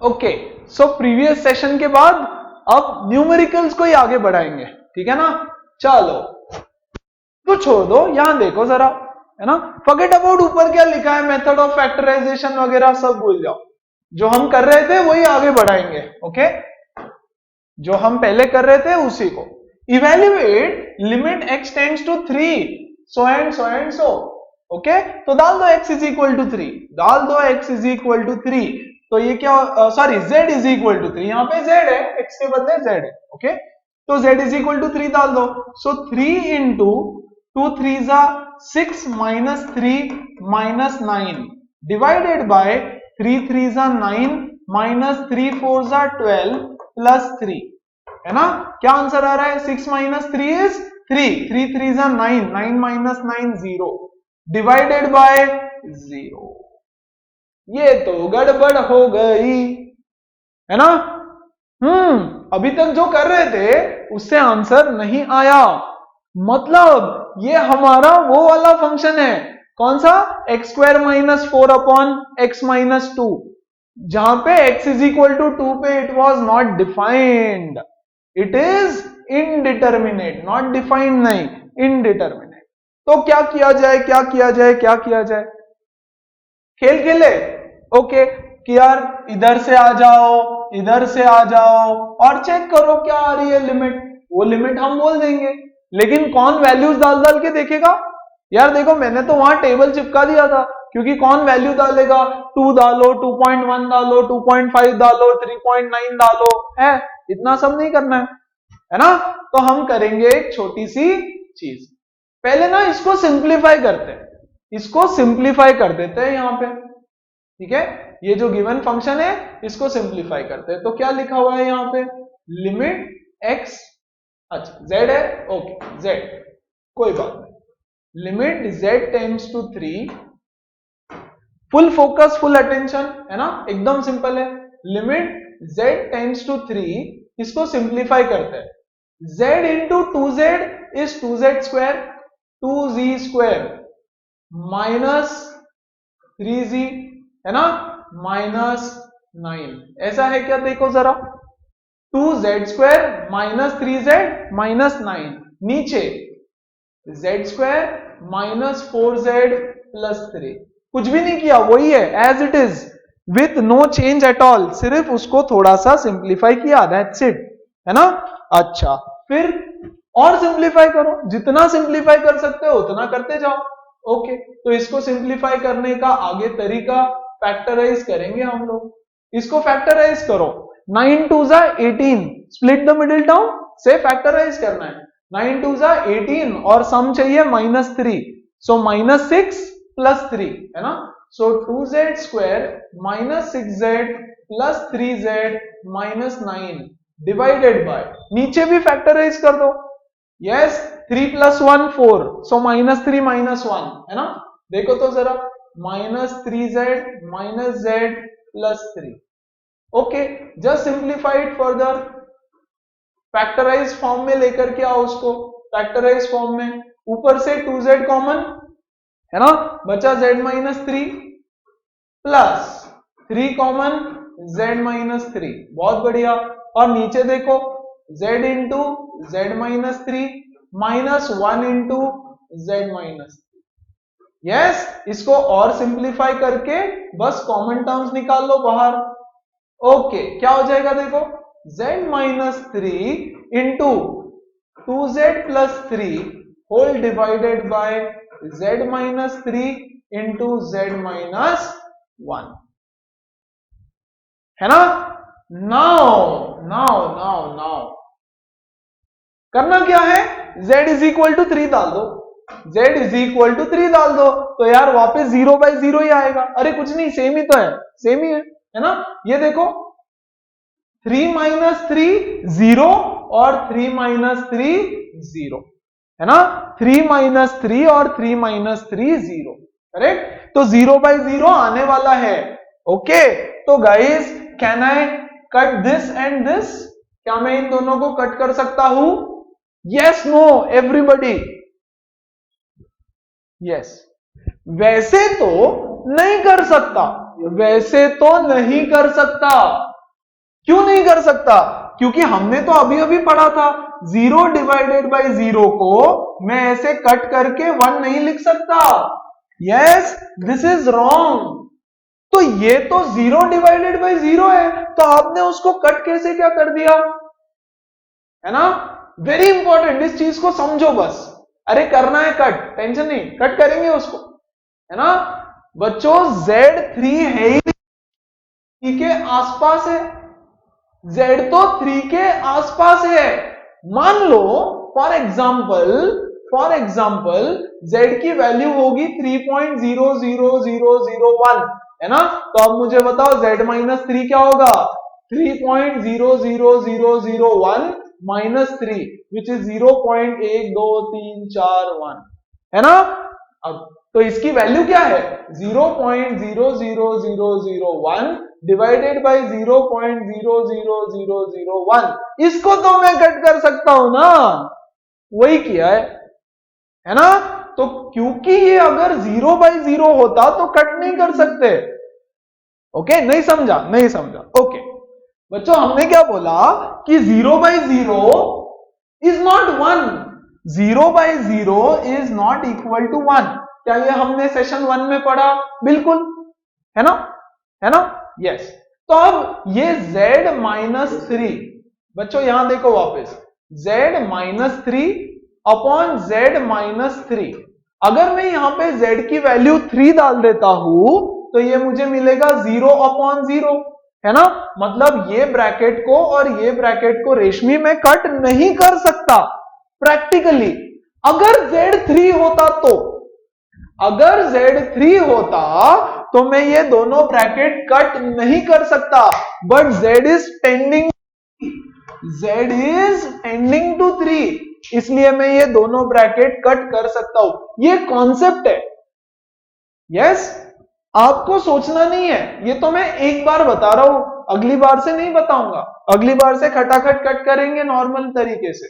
Okay, so previous session के बाद अब न्यूमेरिकल्स को ही आगे बढ़ाएंगे, ठीक है ना। चलो तो छोड़ दो, यहां देखो जरा, है ना। फॉरगेट अबाउट ऊपर क्या लिखा है, मेथड ऑफ फैक्टराइजेशन वगैरह सब भूल जाओ। जो हम कर रहे थे वही आगे बढ़ाएंगे, ओके। जो हम पहले कर रहे थे उसी को। Evaluate limit x tends to 3 so and so and so, okay. तो डाल दो x इज इक्वल टू 3, डाल दो x इज इक्वल टू 3। तो ये क्या, sorry z is equal to 3, यहां पे z है, x के बदले z है, ओके। तो z इज इक्वल टू 3 डाल दो। सो 3 इंटू 2 3 जा 6 माइनस 3 माइनस 9 डिवाइडेड बाय 3 3 जा 9 माइनस 3 4 जा 12 प्लस 3, है ना। क्या आंसर आ रहा है, 6 माइनस 3 इज 3, 3 3 जा 9, 9 माइनस 9 0 डिवाइडेड बाय 0। ये तो गड़बड़ हो गई, है ना। अभी तक जो कर रहे थे उससे आंसर नहीं आया, मतलब ये हमारा वो वाला फंक्शन है, कौन सा, x square minus 4 upon x minus 2, जहां पे x इज इक्वल टू 2 पे it was not defined, it is indeterminate, not defined नहीं, इनडिटर्मिनेट। तो क्या किया जाए, क्या किया जाए, क्या किया जाए, खेल खेले, ओके। कि यार इधर से आ जाओ, इधर से आ जाओ और चेक करो क्या आ रही है लिमिट, वो लिमिट हम बोल देंगे, लेकिन कौन वैल्यूज डाल डाल के देखेगा। यार देखो मैंने तो वहां टेबल चिपका दिया था, क्योंकि कौन वैल्यू डालेगा, 2 डालो, 2.1 डालो, 2.5 डालो, 3.9 डालो, है इतना सब नहीं करना है ना। तो हम करेंगे एक छोटी सी चीज, पहले ना इसको सिंप्लीफाई करते हैं, इसको सिंप्लीफाई कर देते हैं यहां पे, ठीक है। ये जो गिवन फंक्शन है इसको सिंप्लीफाई करते हैं। तो क्या लिखा हुआ है यहां पे, लिमिट x, अच्छा z है, ओके z, कोई बात नहीं, limit z tends to 3, full focus full attention, है ना, एकदम सिंपल है। लिमिट z टेंड्स टू 3, इसको सिंप्लीफाई करते हैं, z into 2z is 2z square, 2z square minus 3z, है ना, माइनस 9, ऐसा है क्या, देखो जरा, 2z square minus 3z minus 9, नीचे z square minus 4z plus 3, कुछ भी नहीं किया, वही है as it is with no change at all, सिर्फ उसको थोड़ा सा सिंप्लीफाई किया, दैट्स इट, है ना। अच्छा फिर और सिंप्लीफाई करो, जितना सिंप्लीफाई कर सकते हो उतना करते जाओ, ओके। तो इसको सिंप्लीफाई करने का आगे तरीका, फैक्टराइज करेंगे हम लोग, इसको फैक्टराइज करो, 9 2 जा 18, स्प्लिट द मिडिल टर्म से फैक्टराइज करना है, 9 2 जा 18 और सम चाहिए माइनस 3, सो माइनस 6 प्लस 3, है ना। So 2z square minus 6z plus 3z minus 9 divided by, नीचे भी फैक्टराइज कर दो, yes 3 plus 1 4, so minus 3 minus 1, है ना। देखो तो जरा, minus 3z minus z plus 3, okay. Just simplify it further, factorise form में लेकर के आओ उसको, फैक्टराइज फॉर्म में, ऊपर से 2z कॉमन, है ना, बचा z minus 3 plus 3 common z minus 3, बहुत बढ़िया। और नीचे देखो z into z minus 3 minus 1 into z minus 3, yes. इसको और सिंप्लीफाई करके बस कॉमन टर्म्स निकाल लो बाहर, ओके। क्या हो जाएगा देखो, z minus 3 into 2z plus 3 whole divided by z minus 3 into z minus 1, है ना। नाउ नाउ नाउ नाउ करना क्या है, z इज इक्वल टू 3 डाल दो, z इज इक्वल टू 3 डाल दो, तो यार वापस 0 बाई 0 ही आएगा, अरे कुछ नहीं, सेम ही तो है, सेम ही है ना। ये देखो 3 माइनस 3 0 और 3 माइनस 3 0, है ना, 3 माइनस 3 और 3 माइनस 3 0, करेक्ट। तो 0 बाई 0 आने वाला है, ओके। तो guys can I cut this and this, क्या मैं इन दोनों को कट कर सकता हूं, यस नो एवरीबॉडी, यस। वैसे तो नहीं कर सकता, वैसे तो नहीं कर सकता। क्यों नहीं कर सकता? क्योंकि हमने तो अभी अभी पढ़ा था 0 डिवाइडेड बाई 0 को मैं ऐसे कट करके 1 नहीं लिख सकता। Yes, this is wrong. तो ये तो 0 डिवाइडेड बाई 0 है, तो आपने उसको कट कैसे क्या कर दिया, है ना? वेरी इंपॉर्टेंट, इस चीज को समझो बस। अरे करना है कट, टेंशन नहीं, कट करेंगे उसको, है ना बच्चों? Z3 है ही 3 के आसपास है, Z तो 3 के आसपास है। मान लो फॉर एग्जाम्पल Z की वैल्यू होगी 3.00001, है ना? तो अब मुझे बताओ Z माइनस 3 क्या होगा? 3.00001 माइनस 3 विच इज 0.12341, है ना? अब तो इसकी वैल्यू क्या है? 0.00001 डिवाइडेड बाई 0.00001। इसको तो मैं कट कर सकता हूं ना, वही किया है ना? तो क्योंकि ये अगर 0 बाई 0 होता तो कट नहीं कर सकते। ओके, नहीं समझा? ओके बच्चों, हमने क्या बोला कि 0 by 0 is not 1, 0 by 0 is not equal to 1। क्या ये हमने सेशन 1 में पढ़ा? बिल्कुल, है ना? यस। तो अब ये Z माइनस 3, बच्चों यहां देखो वापस, Z minus 3 upon Z minus 3। अगर मैं यहां पे Z की वैल्यू 3 डाल देता हूं तो ये मुझे मिलेगा 0 अपॉन 0, है ना? मतलब ये ब्रैकेट को और ये ब्रैकेट को रेशमी में कट नहीं कर सकता प्रैक्टिकली। अगर Z3 होता तो मैं ये दोनों ब्रैकेट कट नहीं कर सकता, but Z is tending to 3, इसलिए मैं ये दोनों ब्रैकेट कट कर सकता हूं। ये कॉन्सेप्ट है। यस, आपको सोचना नहीं है, ये तो मैं एक बार बता रहा हूं, अगली बार से नहीं बताऊंगा। अगली बार से खटाखट कट करेंगे नॉर्मल तरीके से,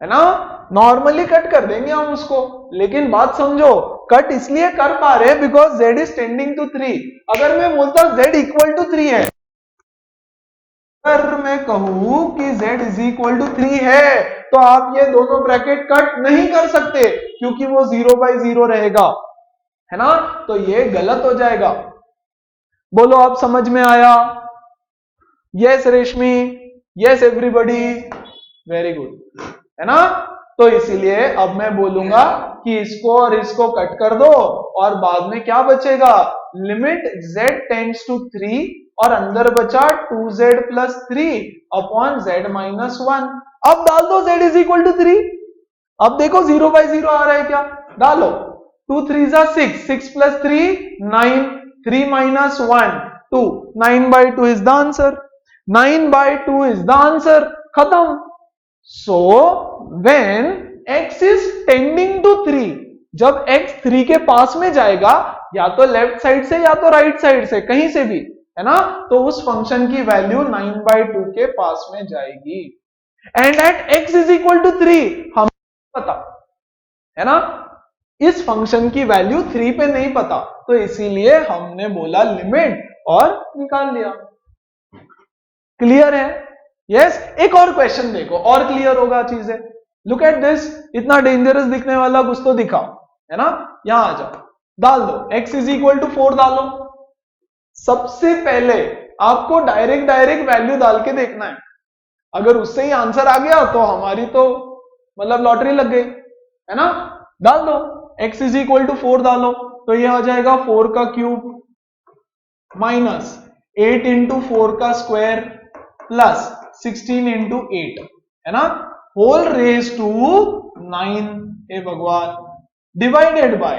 है ना? नॉर्मली कट कर देंगे हम उसको, लेकिन बात समझो, कट इसलिए कर पा रहे because Z is tending to 3। अगर मैं बोलता Z इक्वल टू 3 है, अगर मैं कहूं कि Z इज इक्वल टू 3 है, तो आप ये दोनों ब्रैकेट कट नहीं कर सकते क्योंकि वो 0 बाई 0 रहेगा, है ना? तो ये गलत हो जाएगा। बोलो आप समझ में आया? यस रेशमी, यस एवरीबॉडी, वेरी गुड, है ना? तो इसीलिए अब मैं बोलूंगा कि इसको और इसको कट कर दो और बाद में क्या बचेगा? लिमिट Z टेंड्स टू 3 और अंदर बचा 2Z plus 3 upon Z minus 1। अब डाल दो Z इज इक्वल टू 3। अब देखो 0 बाई 0 आ रहा है क्या? डालो, 2 3 जा 6, 6 plus 3 9, 3 minus 1 2, 9 by 2 is the answer, 9 by 2 is the answer, खत्म। So when x is tending to 3, जब x 3 के पास में जाएगा, या तो लेफ्ट साइड से या तो राइट साइड से, कहीं से भी, है ना? तो उस फंक्शन की वैल्यू 9 बाई 2 के पास में जाएगी। And at x is equal to 3 हमें पता, है ना? इस फंक्शन की वैल्यू 3 पे नहीं पता, तो इसीलिए हमने बोला लिमिट और निकाल लिया। क्लियर है? यस। एक और क्वेश्चन देखो, और क्लियर होगा चीजें। लुक एट दिस, इतना डेंजरस दिखने वाला कुछ तो दिखाओ, है ना? यहां आ जाओ, डाल दो x इज इक्वल टू 4 डालो। सबसे पहले आपको डायरेक्ट वैल्यू डाल के देखना है, अगर उससे ही आंसर आ गया तो हमारी तो मतलब लॉटरी लग गई, है ना? डाल दो x इज इक्वल टू 4 डालो, तो ये आ जाएगा 4 का क्यूब माइनस 8 इंटू 4 का स्क्वायर प्लस 16 इंटू 8, है ना? होल रेज टू 9, हे भगवान, डिवाइडेड बाय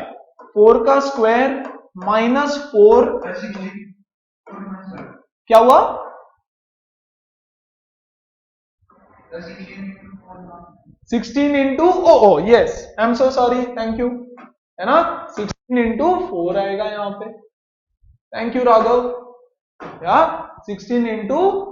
4 का स्क्वायर माइनस 4, क्या हुआ? 16 into yes, I am so sorry, thank you, है ना? 16 इंटू 4 आएगा यहां पे, थैंक यू राघव, या 16 इंटू,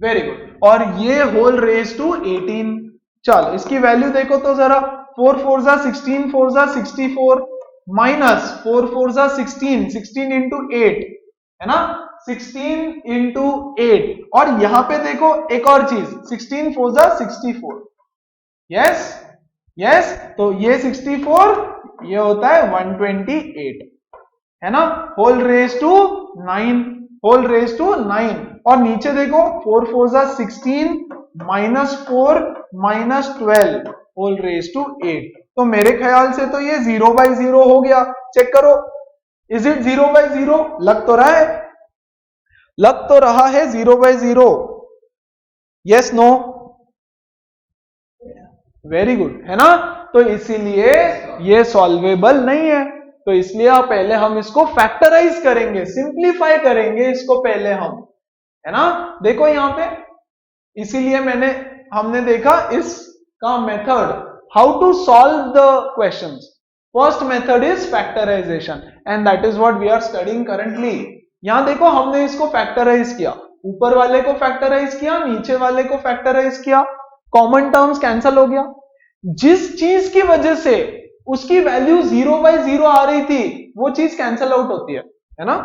वेरी गुड। और ये होल रेज टू 18। चलो इसकी वैल्यू देखो तो जरा, 4 4 जा 16, 4 जा 64, माइनस 4 4 जा 16, 16 इंटू 8 है ना, 16 इंटू 8, और यहां पे देखो एक और चीज, 16 4 जा 64, यस यस, तो ये 64, ये होता है 128 है ना, whole raise to 9, whole raise to 9, और नीचे देखो 4 4 जा 16 minus 4 minus 12 whole raise to 8, तो मेरे ख्याल से तो ये 0 बाई 0 हो गया, चेक करो, इज इट 0 बाई 0? लग तो रहा है, लग तो रहा है 0 by 0, yes no, very good है ना, तो इसीलिए ये सॉल्वेबल नहीं है, तो इसलिए आप पहले हम इसको फैक्टराइज करेंगे, सिंप्लीफाई करेंगे इसको पहले हम, है ना, देखो यहां पे, इसीलिए हमने देखा इसका method, how to solve the questions, first method is factorisation and that is what we are studying currently. यहां देखो हमने इसको फैक्टराइज किया, ऊपर वाले को फैक्टराइज किया, नीचे वाले को फैक्टराइज किया, कॉमन टर्म्स कैंसिल हो गया, जिस चीज की वजह से उसकी वैल्यू 0 बाई 0 आ रही थी वो चीज कैंसिल आउट होती है ना,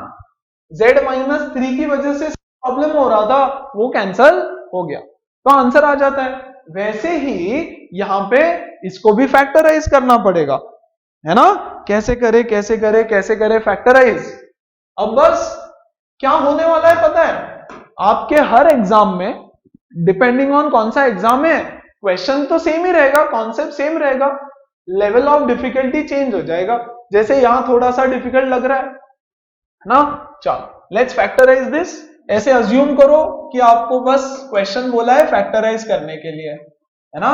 z माइनस 3 की वजह से प्रॉब्लम हो रहा था वो कैंसिल हो गया, तो आंसर आ जाता है। वैसे ही यहां पे इसको भी फैक्टराइज करना पड़ेगा, है ना, कैसे करे कैसे करे कैसे करे फैक्टराइज। अब बस क्या होने वाला है पता है, आपके हर एग्जाम में डिपेंडिंग ऑन कौन सा एग्जाम है, क्वेश्चन तो सेम ही रहेगा, कॉन्सेप्ट सेम रहेगा, लेवल ऑफ डिफिकल्टी चेंज हो जाएगा, जैसे यहां थोड़ा सा डिफिकल्ट लग रहा है ना, चलो लेट्स फैक्टराइज दिस, ऐसे अज्यूम करो कि आपको बस क्वेश्चन बोला है फैक्टराइज करने के लिए, है ना,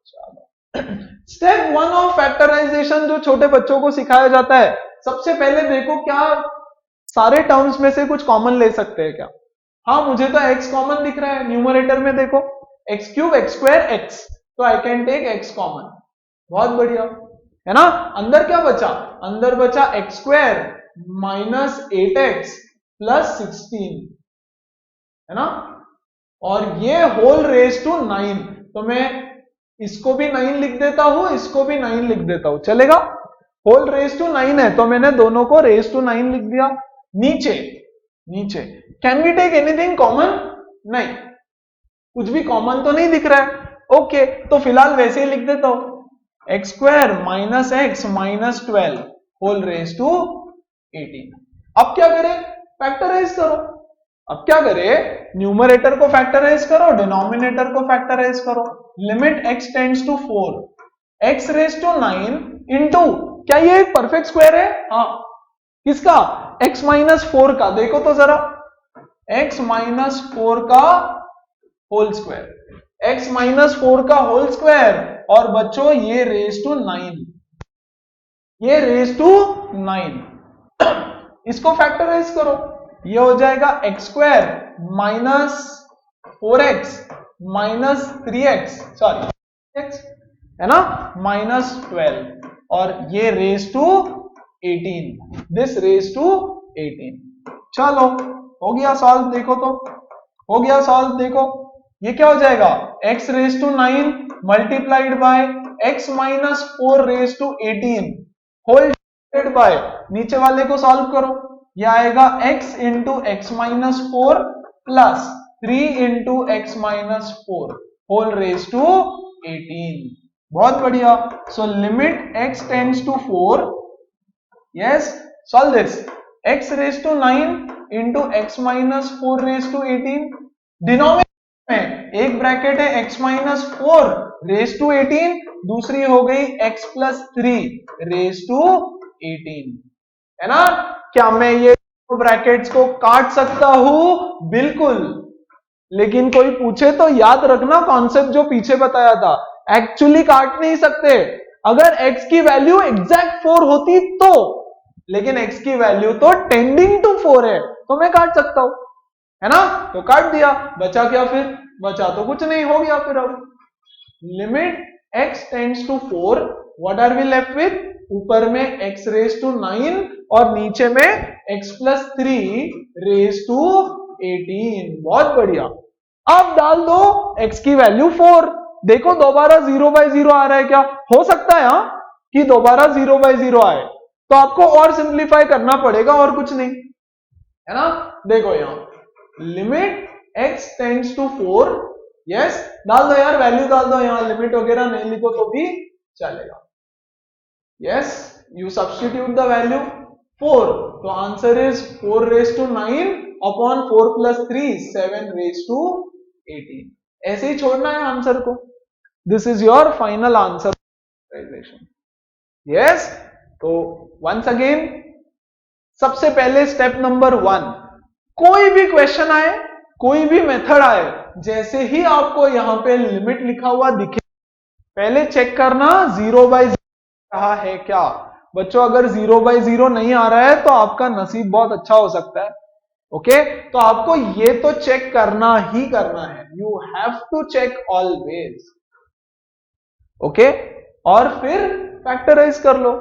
चलो स्टेप 1 ऑफ फैक्टराइजेशन जो छोटे बच्चों को सिखाया जाता है, सबसे पहले देखो क्या सारे टर्म्स में से कुछ कॉमन ले सकते हैं क्या, हाँ मुझे तो x कॉमन दिख रहा है, न्यूमरेटर में देखो x cube x square x, तो I can take x common, बहुत बढ़िया है ना, अंदर क्या बचा, अंदर बचा x square minus 8x plus 16 है ना, और ये होल रेज टू 9, तो मैं इसको भी 9 लिख देता हूं, इसको भी 9 लिख देता हूं, चलेगा, होल रेज टू 9 है तो मैंने दोनों को रेज टू 9 लिख दिया, नीचे नीचे can we take anything common, नहीं कुछ भी कॉमन तो नहीं दिख रहा है, ओके तो फिलहाल वैसे ही लिख देता हूं, x square minus x minus 12 whole raise to 18, अब क्या करें, फैक्टराइज करो, अब क्या करें, न्यूमरेटर को फैक्टराइज करो, डिनोमिनेटर को फैक्टराइज करो, limit x tends to 4 x raise to 9 into, क्या ये एक परफेक्ट स्क्वायर है, हाँ किसका, x माइनस 4 का, देखो तो जरा x माइनस 4 का होल स्क्वायर, x माइनस 4 का होल स्क्वायर, और बच्चों ये रेज टू 9, ये रेज टू 9, इसको फैक्टराइज करो, ये हो जाएगा x square minus 4x minus 3x, sorry x है ना, माइनस 12, और ये raise to 18, this raise to 18, चलो हो गया सॉल्व, देखो तो हो गया सॉल्व, देखो ये क्या हो जाएगा, x raise to 9 multiplied by x minus 4 raise to 18 whole divided by, नीचे वाले को सॉल्व करो, ये आएगा x into x minus 4 plus 3 into x minus 4 whole raise to 18, बहुत बढ़िया, so limit x tends to 4, yes solve this, x raise to 9 into x minus 4 raise to 18, denominator में एक ब्रैकेट है x माइनस 4 रेज टू 18, दूसरी हो गई x plus 3 raise to 18, है ना, क्या मैं ये ब्रैकेट्स को काट सकता हूं, बिल्कुल, लेकिन कोई पूछे तो याद रखना कॉन्सेप्ट जो पीछे बताया था, एक्चुअली काट नहीं सकते, अगर x की वैल्यू एग्जैक्ट 4 होती तो, लेकिन x की वैल्यू तो टेंडिंग टू 4 है, तो मैं काट सकता हूं, है ना, तो काट दिया, बचा क्या फिर, बचा तो कुछ नहीं, हो गया फिर, अब limit x tends to 4, what are we left with, ऊपर में x रेज टू 9 और नीचे में x प्लस 3 रेज टू 18, बहुत बढ़िया, अब डाल दो x की वैल्यू 4, देखो दोबारा 0 बाई 0 आ रहा है क्या, हो सकता है हाँ कि दोबारा 0 बाई 0 आए, तो आपको और सिंप्लीफाई करना पड़ेगा और कुछ नहीं, है ना। देखो यहां limit x tends to 4, yes डाल दो यार, वैल्यू डाल दो, यहां लिमिट वगैरह नहीं लिखो तो भी चलेगा। Yes you substitute the value 4, तो answer is 4 raise to 9 upon 4 plus 3 7 raise to 18। ऐसे ही छोड़ना है आंसर को। This is your final answer. Yes, तो वंस अगेन सबसे पहले स्टेप नंबर 1, कोई भी क्वेश्चन आए, कोई भी मेथड आए, जैसे ही आपको यहां पे लिमिट लिखा हुआ दिखे, पहले चेक करना 0 बाई 0 रहा है क्या। बच्चों अगर 0 बाई 0 नहीं आ रहा है तो आपका नसीब बहुत अच्छा हो सकता है। ओके, तो आपको ये तो चेक करना ही करना है, you have to check always. Okay, और फिर फैक्टराइज कर लो,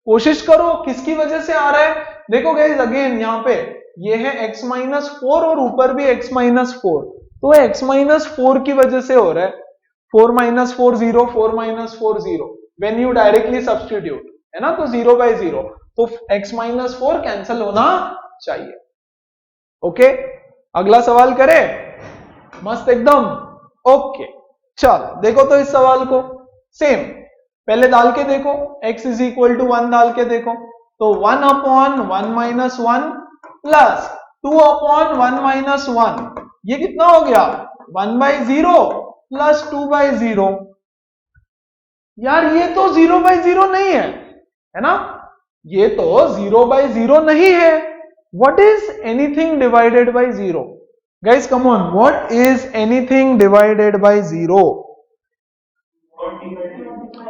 कोशिश करो किसकी वजह से आ रहा है। देखो गाइस अगेन यहां पे ये है x माइनस 4 और ऊपर भी x माइनस 4, तो x माइनस 4 की वजह से हो रहा है। 4 minus 4 0, 4 minus 4 0, when you directly substitute, है ना, तो 0 बाई 0, तो x माइनस 4 कैंसिल होना चाहिए। ओके, अगला सवाल करें, मस्त एकदम। ओके चलो देखो तो इस सवाल को सेम पहले डाल के देखो, x इज इक्वल टू 1 डाल के देखो, तो 1 upon 1 minus 1 plus 2 upon 1 minus 1, ये कितना हो गया 1 बाई 0 प्लस 2 बाई 0। यार ये तो 0 बाई 0 नहीं है ना, ये तो 0 बाई 0 नहीं है। What is anything divided by 0? Guys come on, what is anything divided by 0?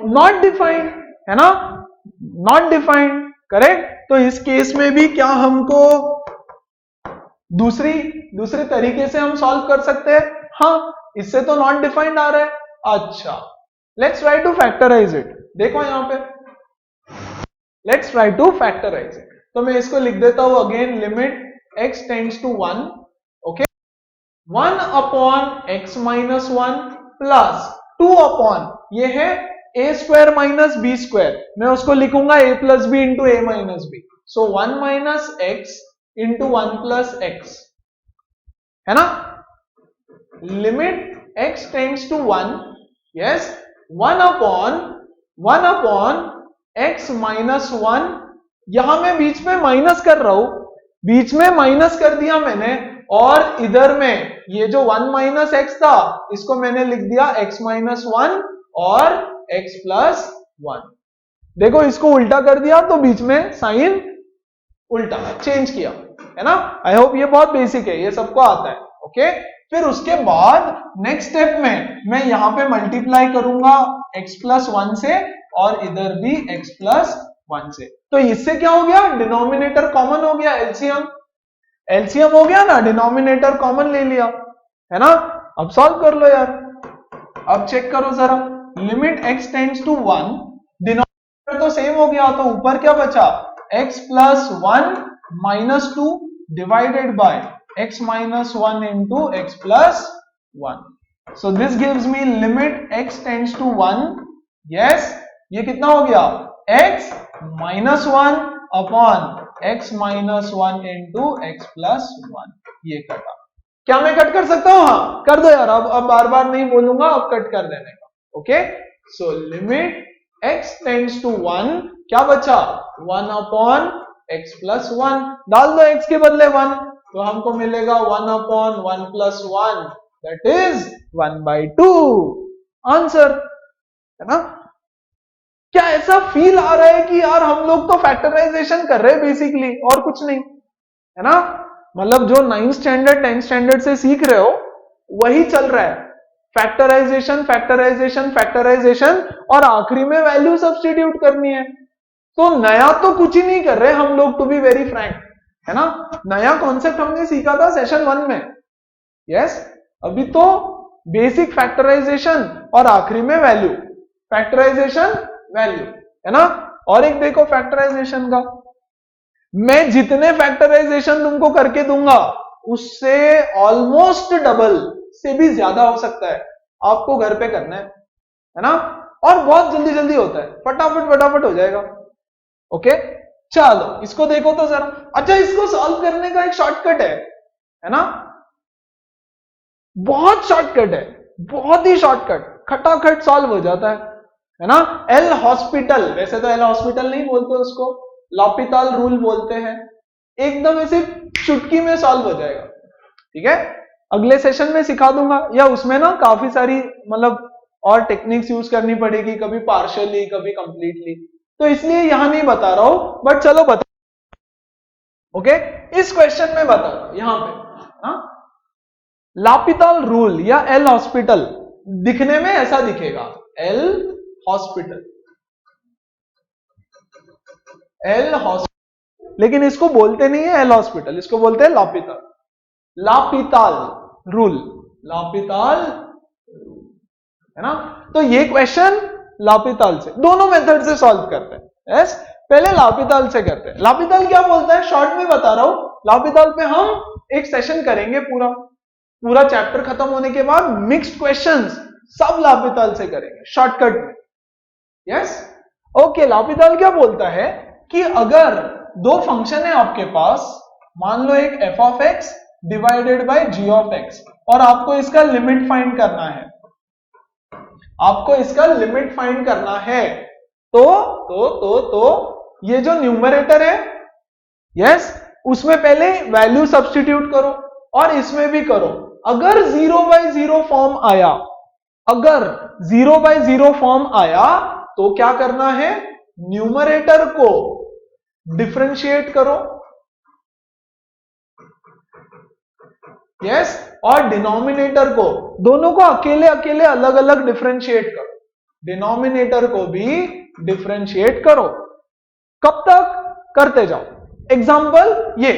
Not defined, है ना, नॉट डिफाइंड, करेक्ट। तो इस केस में भी क्या हमको दूसरे तरीके से हम सॉल्व कर सकते हैं? हाँ, इससे तो नॉट डिफाइंड आ रहा है। अच्छा, let's try to factorise it. देखो यहां पे let's try to factorise it, तो मैं इसको लिख देता हूं again, limit x tends to 1, okay, 1 upon x minus 1 plus 2 upon, ये है a square minus b square, मैं उसको लिखूंगा a plus b into a minus b, so 1 minus x into 1 plus x, है ना। Limit x tends to 1, yes, 1 upon x minus 1, यहां मैं बीच में माइनस कर रहा हूं, बीच में माइनस कर दिया मैंने, और इधर में ये जो 1 माइनस एक्स था इसको मैंने लिख दिया x माइनस 1 और x प्लस 1। देखो इसको उल्टा कर दिया तो बीच में साइन उल्टा चेंज किया, है ना। आई होप ये बहुत बेसिक है, ये सबको आता है। ओके, फिर उसके बाद नेक्स्ट स्टेप में मैं यहां पे मल्टीप्लाई करूंगा x प्लस 1 से और इधर भी x प्लस 1 से, तो इससे क्या हो गया, डिनोमिनेटर कॉमन हो गया, एलसीएम हो गया ना, डिनोमिनेटर कॉमन ले लिया, है ना। अब सॉल्व कर लो यार, अब चेक करो जरा, limit x tends to 1, denominator तो सेम हो गया, तो ऊपर क्या बचा, x plus 1 minus 2 divided by x minus 1 into x plus 1, so this gives me limit x tends to 1, yes, ये कितना हो गया, x minus 1 upon x minus 1 into x plus 1, ये कटा। क्या मैं कट कर सकता हूं? हाँ कर दो यार, अब बार बार नहीं बोलूंगा, अब कट कर देने का। Okay, so limit x tends to 1, क्या बचा, 1 अपॉन x प्लस 1, डाल दो x के बदले 1, तो हमको मिलेगा 1 upon 1 plus 1, that is 1 by 2, answer, है ना। क्या ऐसा फील आ रहा है कि यार हम लोग तो फैक्टराइजेशन कर रहे हैं बेसिकली, और कुछ नहीं, है ना, मतलब जो 9th स्टैंडर्ड 10th स्टैंडर्ड से सीख रहे हो वही चल रहा है, फैक्टराइजेशन फैक्टराइजेशन फैक्टराइजेशन, और आखिरी में वैल्यू सब्स्टिट्यूट करनी है। तो नया तो कुछ ही नहीं कर रहे हम लोग, टू बी वेरी फ्रैंक, है ना। नया कॉन्सेप्ट हमने सीखा था सेशन 1 में, यस, अभी तो बेसिक फैक्टराइजेशन और आखिरी में वैल्यू, फैक्टराइजेशन वैल्यू, है ना। और एक देखो फैक्टराइजेशन का, मैं जितने फैक्टराइजेशन तुमको करके दूंगा उससे ऑलमोस्ट डबल से भी ज्यादा हो सकता है, आपको घर पे करना है ना, और बहुत जल्दी जल्दी होता है, फटाफट फटाफट हो जाएगा। ओके, चलो इसको देखो तो जरा। अच्छा, इसको सॉल्व करने का एक शॉर्टकट है ना, बहुत शॉर्टकट है, बहुत ही शॉर्टकट, खटाखट सॉल्व हो जाता है ना। एल हॉस्पिटल, वैसे तो एल हॉस्पिटल नहीं बोलते उसको, लॉपिताल रूल बोलते हैं, एकदम ऐसे चुटकी में सॉल्व हो जाएगा। ठीक है, अगले सेशन में सिखा दूंगा, या उसमें ना काफी सारी मतलब और टेक्निक्स यूज करनी पड़ेगी, कभी पार्शियली कभी कंप्लीटली, तो इसलिए यहां नहीं बता रहा हूं, बट चलो बता। ओके, इस क्वेश्चन में बता रहा हूं यहां पे ना, लॉपिताल रूल या एल हॉस्पिटल दिखने में ऐसा दिखेगा, एल हॉस्पिटल, एल हॉस्पिटल, लेकिन इसको बोलते नहीं है एल हॉस्पिटल, इसको बोलते हैं लॉपिताल, लॉपिताल रूल, लॉपिताल है ना। तो ये क्वेश्चन लॉपिताल से, दोनों मेथड से सॉल्व करते हैं। यस, पहले लॉपिताल से करते हैं। लॉपिताल क्या बोलता है, शॉर्ट में बता रहा हूं, लॉपिताल पे हम एक सेशन करेंगे, पूरा चैप्टर खत्म होने के बाद मिक्स्ड क्वेश्चंस सब लॉपिताल से करेंगे शॉर्टकट में। यस, ओके, लॉपिताल क्या बोलता है कि अगर दो फंक्शन है आपके पास, मान लो एक f of x divided by g of x, और आपको इसका लिमिट फाइंड करना है, आपको इसका लिमिट फाइंड करना है, तो ये जो न्यूमरेटर है, यस, उसमें पहले वैल्यू सब्स्टिट्यूट करो और इसमें भी करो। अगर 0/0 फॉर्म आया, अगर 0/0 फॉर्म आया तो क्या करना है, न्यूमरेटर को डिफरेंशिएट करो, यस, और डिनोमिनेटर को, दोनों को अकेले अकेले अलग अलग डिफरेंशिएट करो, डिनोमिनेटर को भी डिफरेंशिएट करो। कब तक करते जाओ, एग्जाम्पल, ये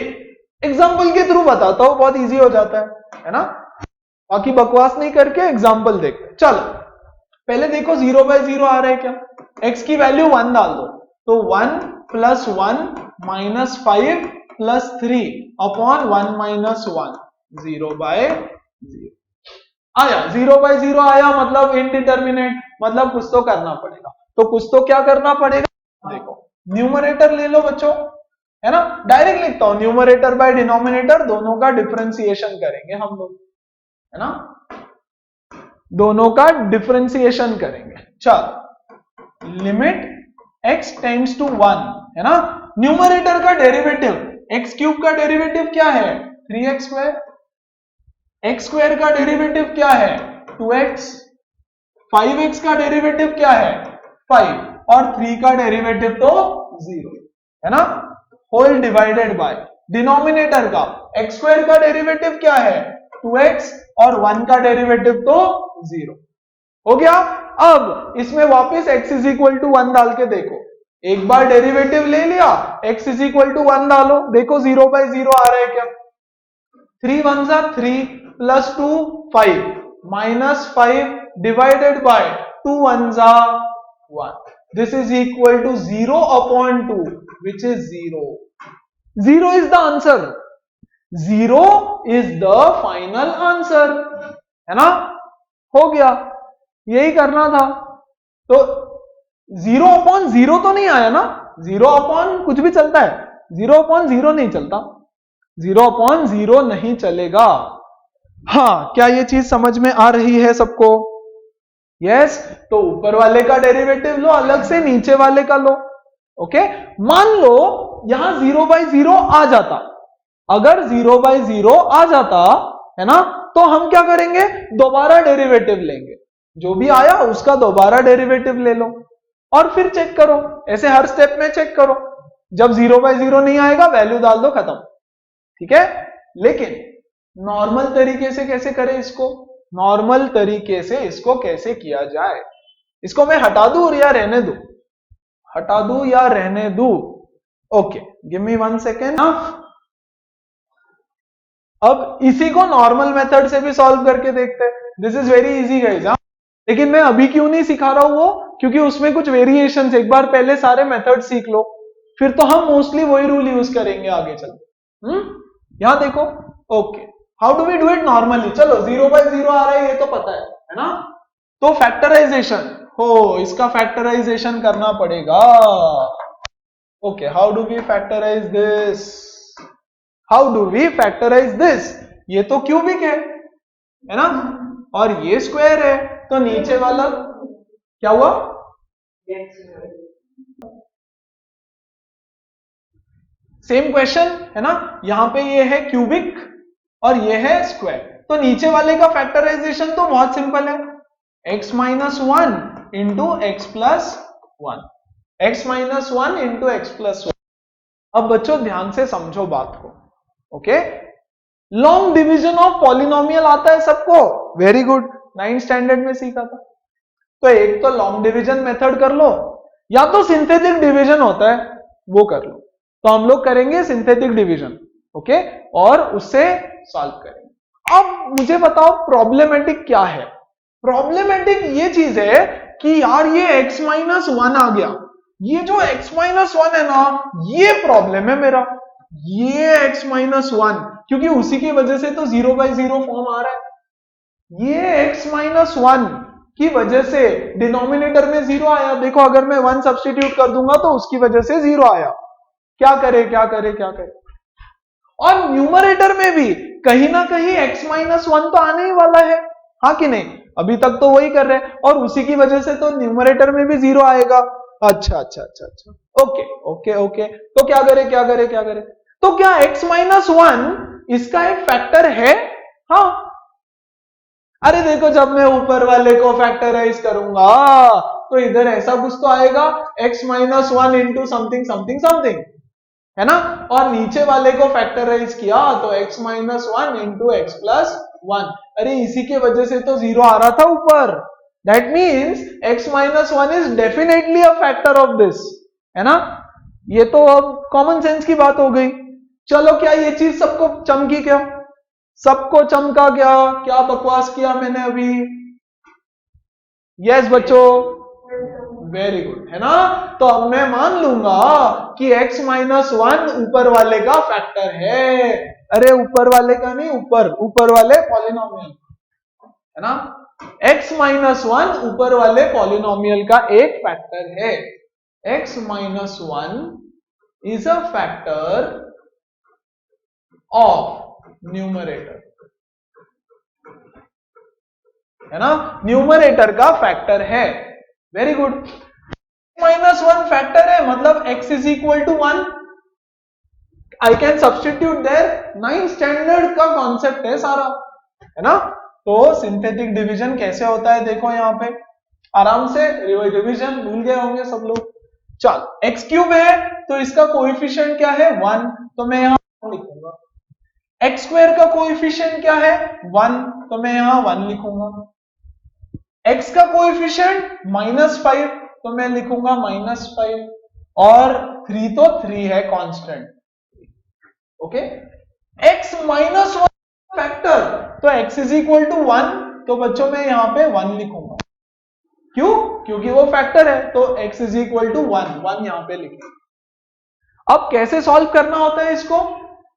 एग्जाम्पल के थ्रू बताता हूं, बहुत इजी हो जाता है ना, बाकी बकवास नहीं करके एग्जाम्पल देखते हैं। चलो पहले देखो 0/0 आ रहा है क्या, x की वैल्यू 1 डाल दो, तो 1 + 1 - 5 + 3 अपॉन 1 - 1, 0/0 आया। 0/0 आया मतलब इनडिटर्मिनेट, मतलब कुछ तो करना पड़ेगा, तो कुछ तो क्या करना पड़ेगा, देखो न्यूमरेटर ले लो बच्चों, है ना, डायरेक्ट लिखता हूं, न्यूमरेटर बाय डिनोमिनेटर दोनों का डिफरेंशिएशन करेंगे हम लोग, है ना, दोनों का डिफरेंशिएशन करेंगे। चलो, लिमिट x टेंड्स टू 1, है ना, न्यूमरेटर का डेरिवेटिव, x³ का डेरिवेटिव क्या है, 3x², x² का डेरिवेटिव क्या है, 2x, 5x का डेरिवेटिव क्या है, 5, और 3 का डेरिवेटिव तो 0, है ना, होल डिवाइडेड बाय डिनोमिनेटर का x² का डेरिवेटिव क्या है, 2x, और 1 का डेरिवेटिव तो 0 हो गया। अब इसमें वापस x = 1 डाल के देखो, एक बार डेरिवेटिव ले लिया, x = 1 डालो, देखो 0/0 आ रहा है क्या, 3 × 1 = 3 + 2 5 -5 divided by 2 × 1 = 1, this is equal to 0/2, which is 0. 0 is the answer, 0 is the final answer, है ना, हो गया, यही करना था। तो 0/0 तो नहीं आया ना, 0/ कुछ भी चलता है, 0/0 नहीं चलता, 0/0 नहीं चलेगा। हाँ, क्या ये चीज समझ में आ रही है सबको, यस, तो ऊपर वाले का डेरिवेटिव लो अलग से, नीचे वाले का लो, ओके। मान लो यहां 0/0 आ जाता, अगर 0/0 आ जाता, है ना, तो हम क्या करेंगे, दोबारा डेरिवेटिव लेंगे, जो भी आया उसका दोबारा डेरिवेटिव ले लो और फिर चेक करो, ऐसे हर स्टेप में चेक करो, जब 0/0 नहीं आएगा वैल्यू डाल दो, खत्म, ठीक है। लेकिन नॉर्मल तरीके से कैसे करें इसको, नॉर्मल तरीके से इसको कैसे किया जाए, इसको मैं हटा दूं या रहने दूं, हटा दूं या रहने दूं, ओके, गिव मी 1 सेकेंड। अब इसी को नॉर्मल मेथड से भी सॉल्व करके देखते हैं, this is very easy guys, लेकिन मैं अभी क्यों नहीं सिखा रहा हूं वो, क्योंकि उसमें कुछ वेरिएशंस, एक बार पहले सारे मेथड सीख लो, फिर तो हम मोस्टली वही रूल यूज करेंगे आगे चल। यहां देखो, okay, how do we do it normally, चलो 0/0 आ रहा है ये तो पता है ना, तो फैक्टराइजेशन हो, इसका फैक्टराइजेशन करना पड़ेगा, okay, how do we factorise this? How do we factorise this? ये तो क्यूबिक है ना, और ये स्क्वायर है, तो नीचे वाला क्या हुआ? सेम क्वेश्चन है ना, यहां पे ये है क्यूबिक और ये है स्क्वायर, तो नीचे वाले का फैक्टराइजेशन तो बहुत सिंपल है, x minus one into x plus one, x minus one into x plus one. अब बच्चों ध्यान से समझो बात को, okay? Long division of polynomial आता है सबको, वेरी गुड, 9th स्टैंडर्ड में सीखा था। तो एक तो लॉन्ग डिवीजन मेथड कर लो, या तो सिंथेटिक डिवीजन होता है वो कर लो। तो हम लोग करेंगे सिंथेटिक डिवीजन, ओके, और उससे सॉल्व करेंगे। अब मुझे बताओ प्रॉब्लमेटिक क्या है? प्रॉब्लमेटिक ये चीज है कि यार ये x माइनस वन आ गया, ये जो x माइनस वन है ना, ये प्रॉब्लम है मेरा, ये x माइनस वन, क्योंकि उसी की वजह से तो 0/0 फॉर्म आ रहा है। ये x माइनस वन की वजह से डिनोमिनेटर में 0 आया, देखो अगर मैं 1 सब्स्टिट्यूट कर दूंगा तो उसकी वजह से 0 आया। क्या करे क्या करे क्या करे? और न्यूमरेटर में भी कहीं ना कहीं x माइनस वन तो आने ही वाला है, हाँ कि नहीं? अभी तक तो वही कर रहे हैं, और उसी की वजह से तो न्यूमरेटर में भी 0 आएगा। अच्छा अच्छा अच्छा अच्छा, ओके ओके ओके, तो क्या करे क्या करे क्या करे? तो क्या x माइनस वन इसका एक फैक्टर है? हाँ, अरे देखो जब मैं ऊपर वाले को फैक्टराइज करूंगा तो इधर ऐसा कुछ तो आएगा, x minus one into something something something, है ना, और नीचे वाले को फैक्टराइज किया तो x minus one into x plus one, अरे इसी के वजह से तो 0 आ रहा था ऊपर, that means x minus one is definitely a factor of this, है ना? ये तो अब कॉमन सेंस की बात हो गई। चलो, क्या ये चीज सबको चमकी? क्या सबको चमका? क्या बकवास किया मैंने अभी? यस बच्चों, वेरी गुड, है ना? तो अब मैं मान लूंगा कि x माइनस वन ऊपर वाले का फैक्टर है। अरे ऊपर वाले का नहीं, ऊपर वाले पॉलिनोमियल, है ना? x माइनस वन ऊपर वाले पॉलिनोमियल का एक फैक्टर है। x minus one is a factor of numerator, है ना? न्यूमरेटर का फैक्टर है, very good. Minus one factor है मतलब x is equal to one, I can substitute there, 9th standard का कॉन्सेप्ट है सारा, है ना? तो सिंथेटिक डिवीजन कैसे होता है देखो यहाँ पे, आराम से डिवीजन भूल गए होंगे सब लोग। चल, x क्यूब है तो इसका कोएफिशिएंट क्या है? 1, तो मैं यहाँ लिखूंगा। x स्क्वायर का कोएफिशिएंट क्या है? 1, तो मैं यहाँ 1 लिखूंगा। x का कोएफिशिएंट -5, तो मैं लिखूंगा -5, और 3 तो 3 है constant, okay? x minus one factor, तो x इज इक्वल टू 1, तो बच्चों मैं यहाँ पे 1 लिखूंगा। क्यों? क्योंकि वो फैक्टर है, तो x इज इक्वल टू 1 यहाँ पे लिखेंगे। अब कैसे सॉल्व करना होता है इसको?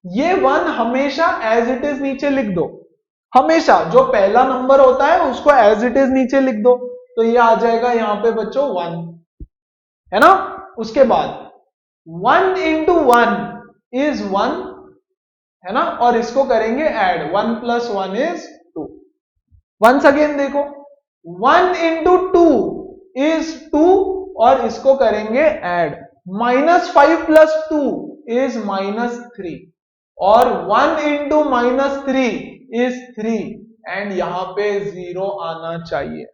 ये 1 हमेशा एज इट इज नीचे लिख दो, हमेशा जो पहला नंबर होता है उसको एज इट इज नीचे लिख दो, तो ये आ जाएगा यहाँ पे बच्चों 1, है ना? उसके बाद 1 इंटू 1 इज 1, है ना, और इसको करेंगे add, 1 plus 1 is 2। Once again देखो, 1 इंटू 2 इज 2, और इसको करेंगे ऐड, -5 प्लस 2 इज -3, और 1 इंटू -3 इज 3, एंड यहां पे 0 आना चाहिए,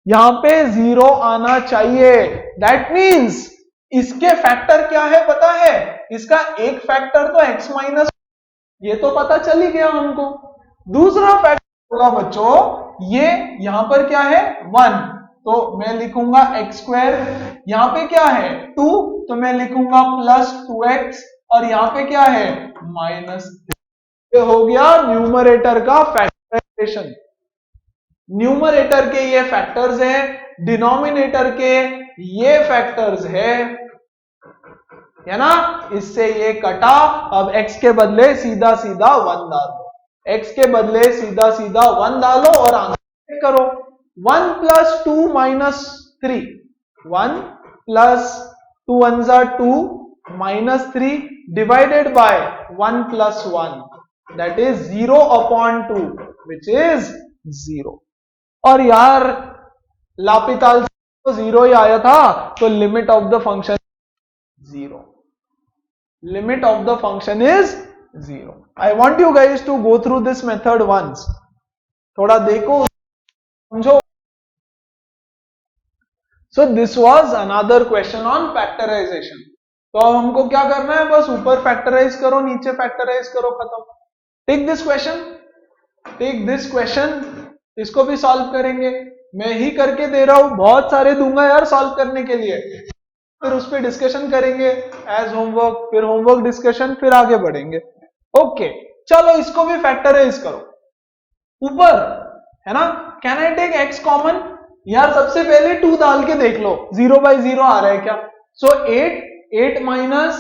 यहां पे 0 आना चाहिए। दैट मीन्स इसके फैक्टर क्या है पता है? इसका एक फैक्टर तो x माइनस, ये तो पता चल ही गया हमको। दूसरा फैक्टर होगा बच्चों, ये यहां पर क्या है? 1, तो मैं लिखूंगा x स्क्वायर, यहां पे क्या है? 2, तो मैं लिखूंगा प्लस 2x, और यहां पे क्या है? -3। ये हो गया न्यूमरेटर का फैक्टराइजेशन। न्यूमरेटर के ये फैक्टर्स हैं, डिनोमिनेटर के ये फैक्टर्स है ना? इससे ये कटा, अब x के बदले सीधा सीधा 1 डालो, x के बदले सीधा सीधा 1 डालो और आंसर करो। 1 प्लस 2 माइनस 3, 1 प्लस 2 1 जा 2, -3 divided by 1 plus 1, that is 0 upon 2, which is 0. और यार लापिताल तो 0 ही आया था, तो limit of the function 0. Limit of the function is 0. I want you guys to go through this method once. थोड़ा देखो, समझो. So this was another question on factorization. तो अब हमको क्या करना है, बस ऊपर फैक्टराइज करो, नीचे फैक्टराइज करो, खत्म. टेक दिस क्वेश्चन, इसको भी सॉल्व करेंगे. मैं ही करके दे रहा हूं, बहुत सारे दूंगा यार सॉल्व करने के लिए, फिर उस पर डिस्कशन करेंगे एज होमवर्क, फिर होमवर्क डिस्कशन, फिर आगे बढ़ेंगे. ओके, चलो इसको भी फैक्टराइज करो. ऊपर है ना, can I take x common? यार सबसे पहले 2 डाल के देख लो 0 by 0 आ रहा है क्या. सो 8 माइनस,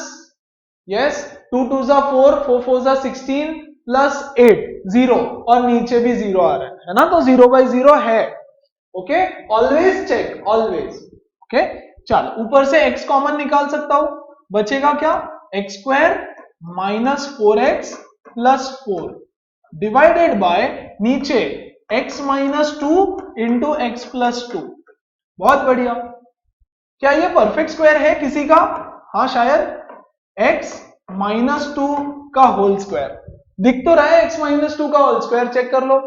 यस, 2 2 जा 4, 4 4 जा 16 प्लस 8 0, और नीचे भी 0 आ रहा है ना, तो 0 by 0 है. Okay, always check, always. Okay, चल ऊपर से x कॉमन निकाल सकता हूं, बचेगा क्या, x square minus 4x plus 4 divided by नीचे x minus 2 into x plus 2. बहुत बढ़िया. क्या ये परफेक्ट स्क्वायर है किसी का? हाँ शायद. x माइनस 2 का होल स्क्वायर दिख तो रहा है, x माइनस 2 का होल स्क्वायर चेक कर लो,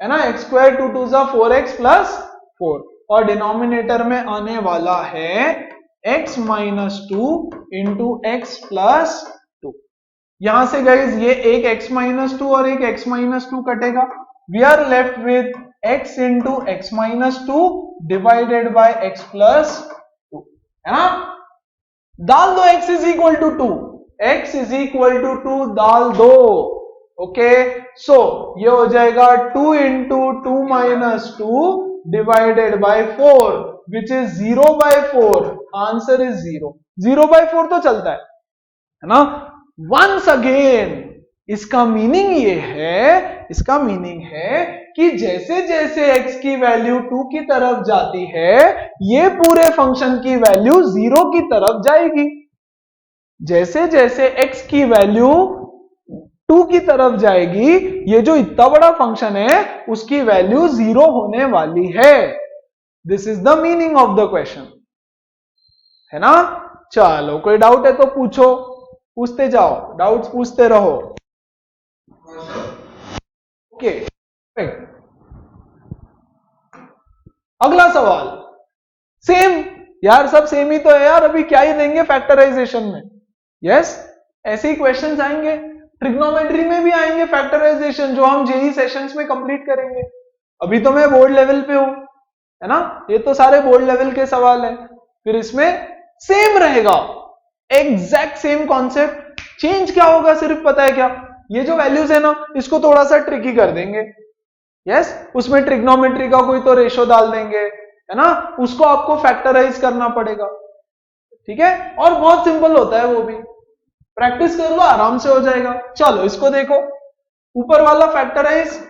है ना. x स्क्वायर 2 2 जा 4x प्लस 4, और डिनोमिनेटर में आने वाला है x minus 2 into x plus 2. यहां से गाइज ये एक x माइनस 2 और एक x माइनस 2 कटेगा. We are left with x into x minus 2 divided by x plus 2, है ना. डाल दो x is equal to 2, x is equal to 2 डाल दो. ओके, सो ये हो जाएगा 2 into 2 minus 2 divided by 4, which is 0 by 4. Answer is 0. 0 by 4 तो चलता है ना. Once again, इसका मीनिंग है कि जैसे जैसे x की वैल्यू 2 की तरफ जाती है, ये पूरे फंक्शन की वैल्यू 0 की तरफ जाएगी. जैसे जैसे x की वैल्यू 2 की तरफ जाएगी, ये जो इतना बड़ा फंक्शन है उसकी वैल्यू 0 होने वाली है. This is the meaning of the question, है ना. चलो कोई डाउट है तो पूछते जाओ, डाउट्स पूछते रहो. ओके, अगला सवाल. सेम यार, सब सेम ही तो है यार, अभी क्या ही देंगे फैक्टराइजेशन में. यस, ऐसे ही क्वेश्चंस आएंगे. ट्रिग्नोमेट्री में भी आएंगे फैक्टराइजेशन, जो हम जेई सेशंस में कंप्लीट करेंगे. अभी तो मैं बोर्ड लेवल पे हूं, है ना, ये तो सारे बोर्ड लेवल के सवाल हैं. फिर इसमें सेम रहेगा, एग्जैक्ट सेम कॉन्सेप्ट. चेंज क्या होगा सिर्फ पता है क्या, ये जो वैल्यूज है ना, इसको थोड़ा सा ट्रिकी कर देंगे. यस, उसमें ट्रिग्नोमेट्री का कोई तो रेशो डाल देंगे, है ना, उसको आपको फैक्टराइज करना पड़ेगा. ठीक है, और बहुत सिंपल होता है वो भी. प्रैक्टिस कर लो, आराम से हो जाएगा. चलो इसको देखो, ऊपर वाला factorise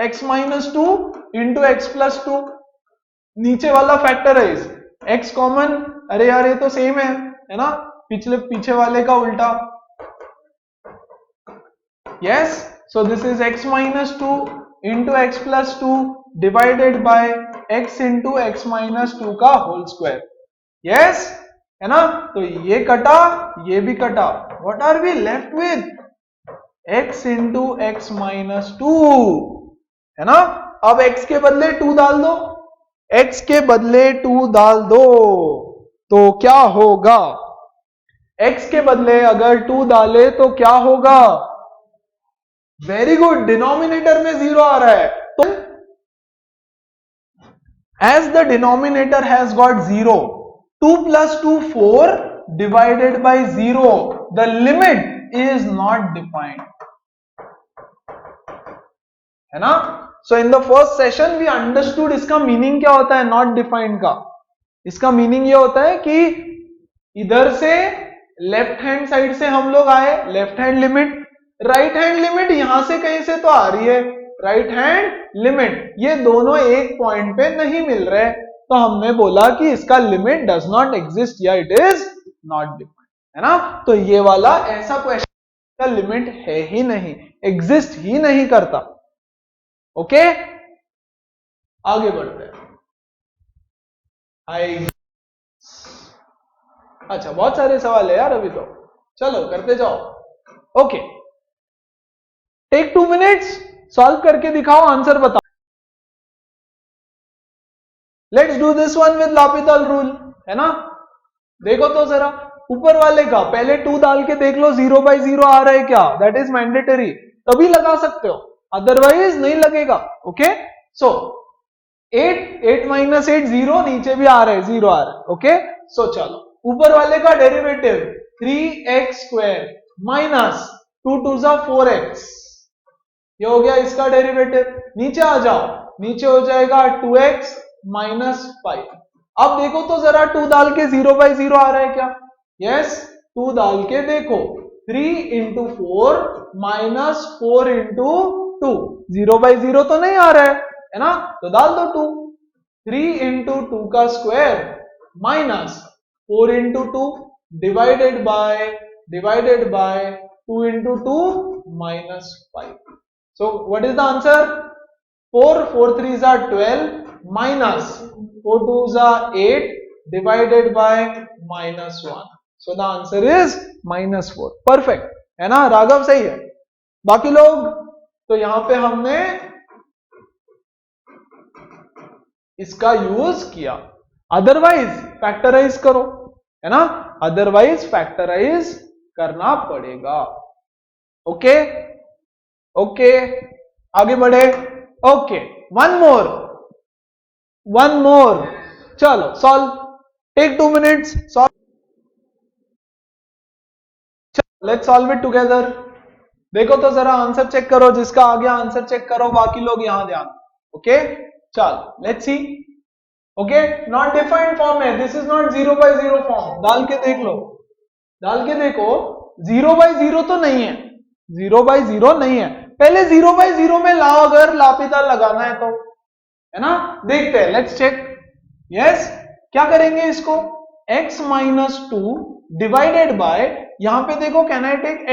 x minus 2 into x plus 2, नीचे वाला फैक्टराइज x कॉमन. अरे यार ये तो सेम है ना, पीछे वाले का उल्टा. Yes, so this is x minus 2 into x plus 2 divided by x into x minus 2 का होल स्क्वायर. यस, है ना. तो ये कटा, ये भी कटा. What are we left with, x into x minus 2, है ना. अब x के बदले 2 डाल दो, x के बदले 2 डाल दो, तो क्या होगा, x के बदले अगर 2 डाले तो क्या होगा. वेरी गुड, डिनोमिनेटर में 0 आ रहा है, तो as the denominator has got 0, 2 plus 2 4 divided by 0, the limit is not defined, है ना. So in the first session we understood इसका मीनिंग क्या होता है नॉट डिफाइंड का. इसका मीनिंग ये होता है कि इधर से लेफ्ट हैंड साइड से हम लोग आए, left hand limit, right hand limit यहां से कहीं से तो आ रही है, राइट हैंड लिमिट, ये दोनों एक पॉइंट पे नहीं मिल रहे, तो हमने बोला कि इसका लिमिट डज नॉट एग्जिस्ट या इट इज नॉट डिफाइंड. है ना। तो ये वाला ऐसा क्वेश्चन का लिमिट है ही नहीं, एग्जिस्ट ही नहीं करता। ओके, आगे बढ़ते हैं। अच्छा, बहुत सारे सवाल है यार अभी तो, चलो करते जाओ। ओके, टेक 2 मिनट्स, सॉल्व करके दिखाओ, आंसर बताओ। Let's do this one with L'Hopital rule, है ना। देखो तो जरा ऊपर वाले का पहले 2 डाल के देख लो 0 by 0 आ रहा है क्या, दैट इज मैंडेटरी, तभी लगा सकते हो, अदरवाइज नहीं लगेगा। ओके, सो 8 minus 8 0, नीचे भी आ रहा है 0 आ रहा है। ओके, सो चलो ऊपर वाले का derivative 3x square minus 2 2 4x, ये हो गया इसका डेरिवेटिव। नीचे आ जाओ, नीचे हो जाएगा 2x माइनस 5। अब देखो तो जरा 2 डाल के 0 by 0 आ रहा है क्या, यस 2 डाल के देखो, 3 into 4 माइनस 4 into 2, 0 by 0 तो नहीं आ रहा है ना, तो डाल दो 2, 3 into 2 का square minus 4 into 2 divided by 2 into 2 minus 5। So what is the answer? 4 3s are 12 minus 4 2s are 8 divided by minus 1. So the answer is minus 4. Perfect, है ना, राघव सही है। बाकी लोग तो यहां पे हमने इसका यूज किया, अदरवाइज फैक्टराइज करो, है ना, अदरवाइज फैक्टराइज करना पड़ेगा। ओके, ओके, आगे बढ़े। ओके, वन मोर, चलो solve, take 2 minutes, solve, let's solve it together. देखो तो जरा आंसर चेक करो, जिसका आ गया आंसर चेक करो, बाकी लोग यहां ध्यान। ओके, चलो let's see. Okay, not defined form है, this is not 0 by 0 form, डाल के देख लो, डाल के देखो 0 by 0 तो नहीं है, 0 by 0 नहीं है। पहले 0 by 0 में लाओ, अगर लापिताल लगाना है तो, है ना, देखते हैं, लेट्स चेक। यस, क्या करेंगे इसको, x माइनस 2 डिवाइडेड बाय, यहां पे देखो can I take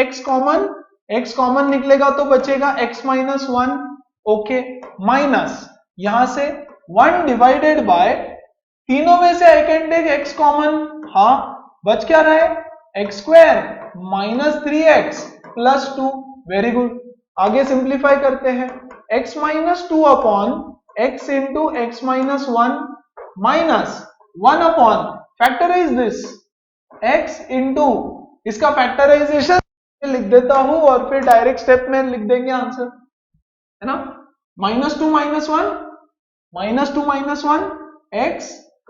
x common निकलेगा तो बचेगा x माइनस 1। ओके, माइनस यहां से 1 डिवाइडेड बाय, तीनों में से I can take x common, हाँ बच क्या रहा है, x square minus 3x plus 2, very good. आगे सिंप्लीफाई करते हैं, x minus 2 upon x into x minus 1 minus 1 upon, factorise this, x into, इसका फैक्टराइजेशन लिख देता हूं और फिर डायरेक्ट स्टेप में लिख देंगे आंसर, है ना। Minus 2 minus 1 x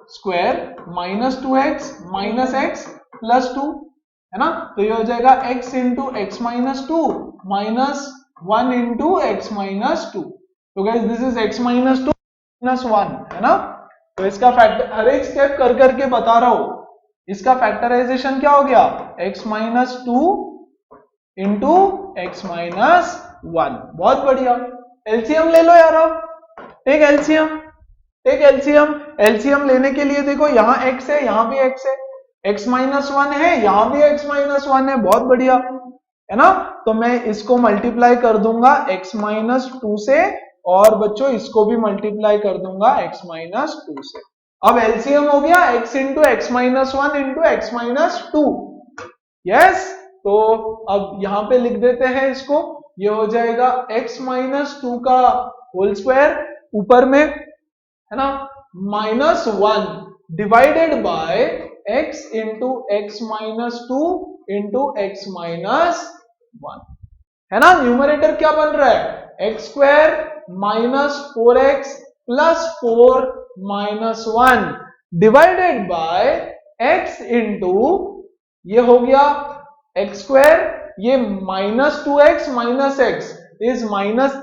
square minus 2x minus x plus 2, है ना, तो ये हो जाएगा x into x minus 2 minus 1 into x minus 2। तो guys this is x minus 2 minus 1, है ना। तो इसका फैक्टर हर एक स्टेप कर करके बता रहा हूं, इसका फैक्टराइजेशन क्या हो गया, x minus 2 into x minus 1। बहुत बढ़िया, एलसीएम ले लो यार, अब टेक एलसीएम, एलसीएम लेने के लिए देखो यहां x है, यहां भी x है, x माइनस 1 है, यहां भी x माइनस 1 है, बहुत बढ़िया, है ना। तो मैं इसको मल्टीप्लाई कर दूंगा x माइनस 2 से, और बच्चों इसको भी मल्टीप्लाई कर दूंगा x माइनस 2 से। अब एलसीएम हो गया x into x minus 1 into x minus 2। Yes, तो अब यहां पे लिख देते हैं इसको, ये हो जाएगा x माइनस 2 का होल स्क्वायर ऊपर में, है ना, minus 1 divided by x into x minus 2 into x minus 1, है ना। न्यूमरेटर क्या बन रहा है, x square minus 4x plus 4 minus 1 divided by x into, ये हो गया x स्क्वायर, ये minus 2x minus x is minus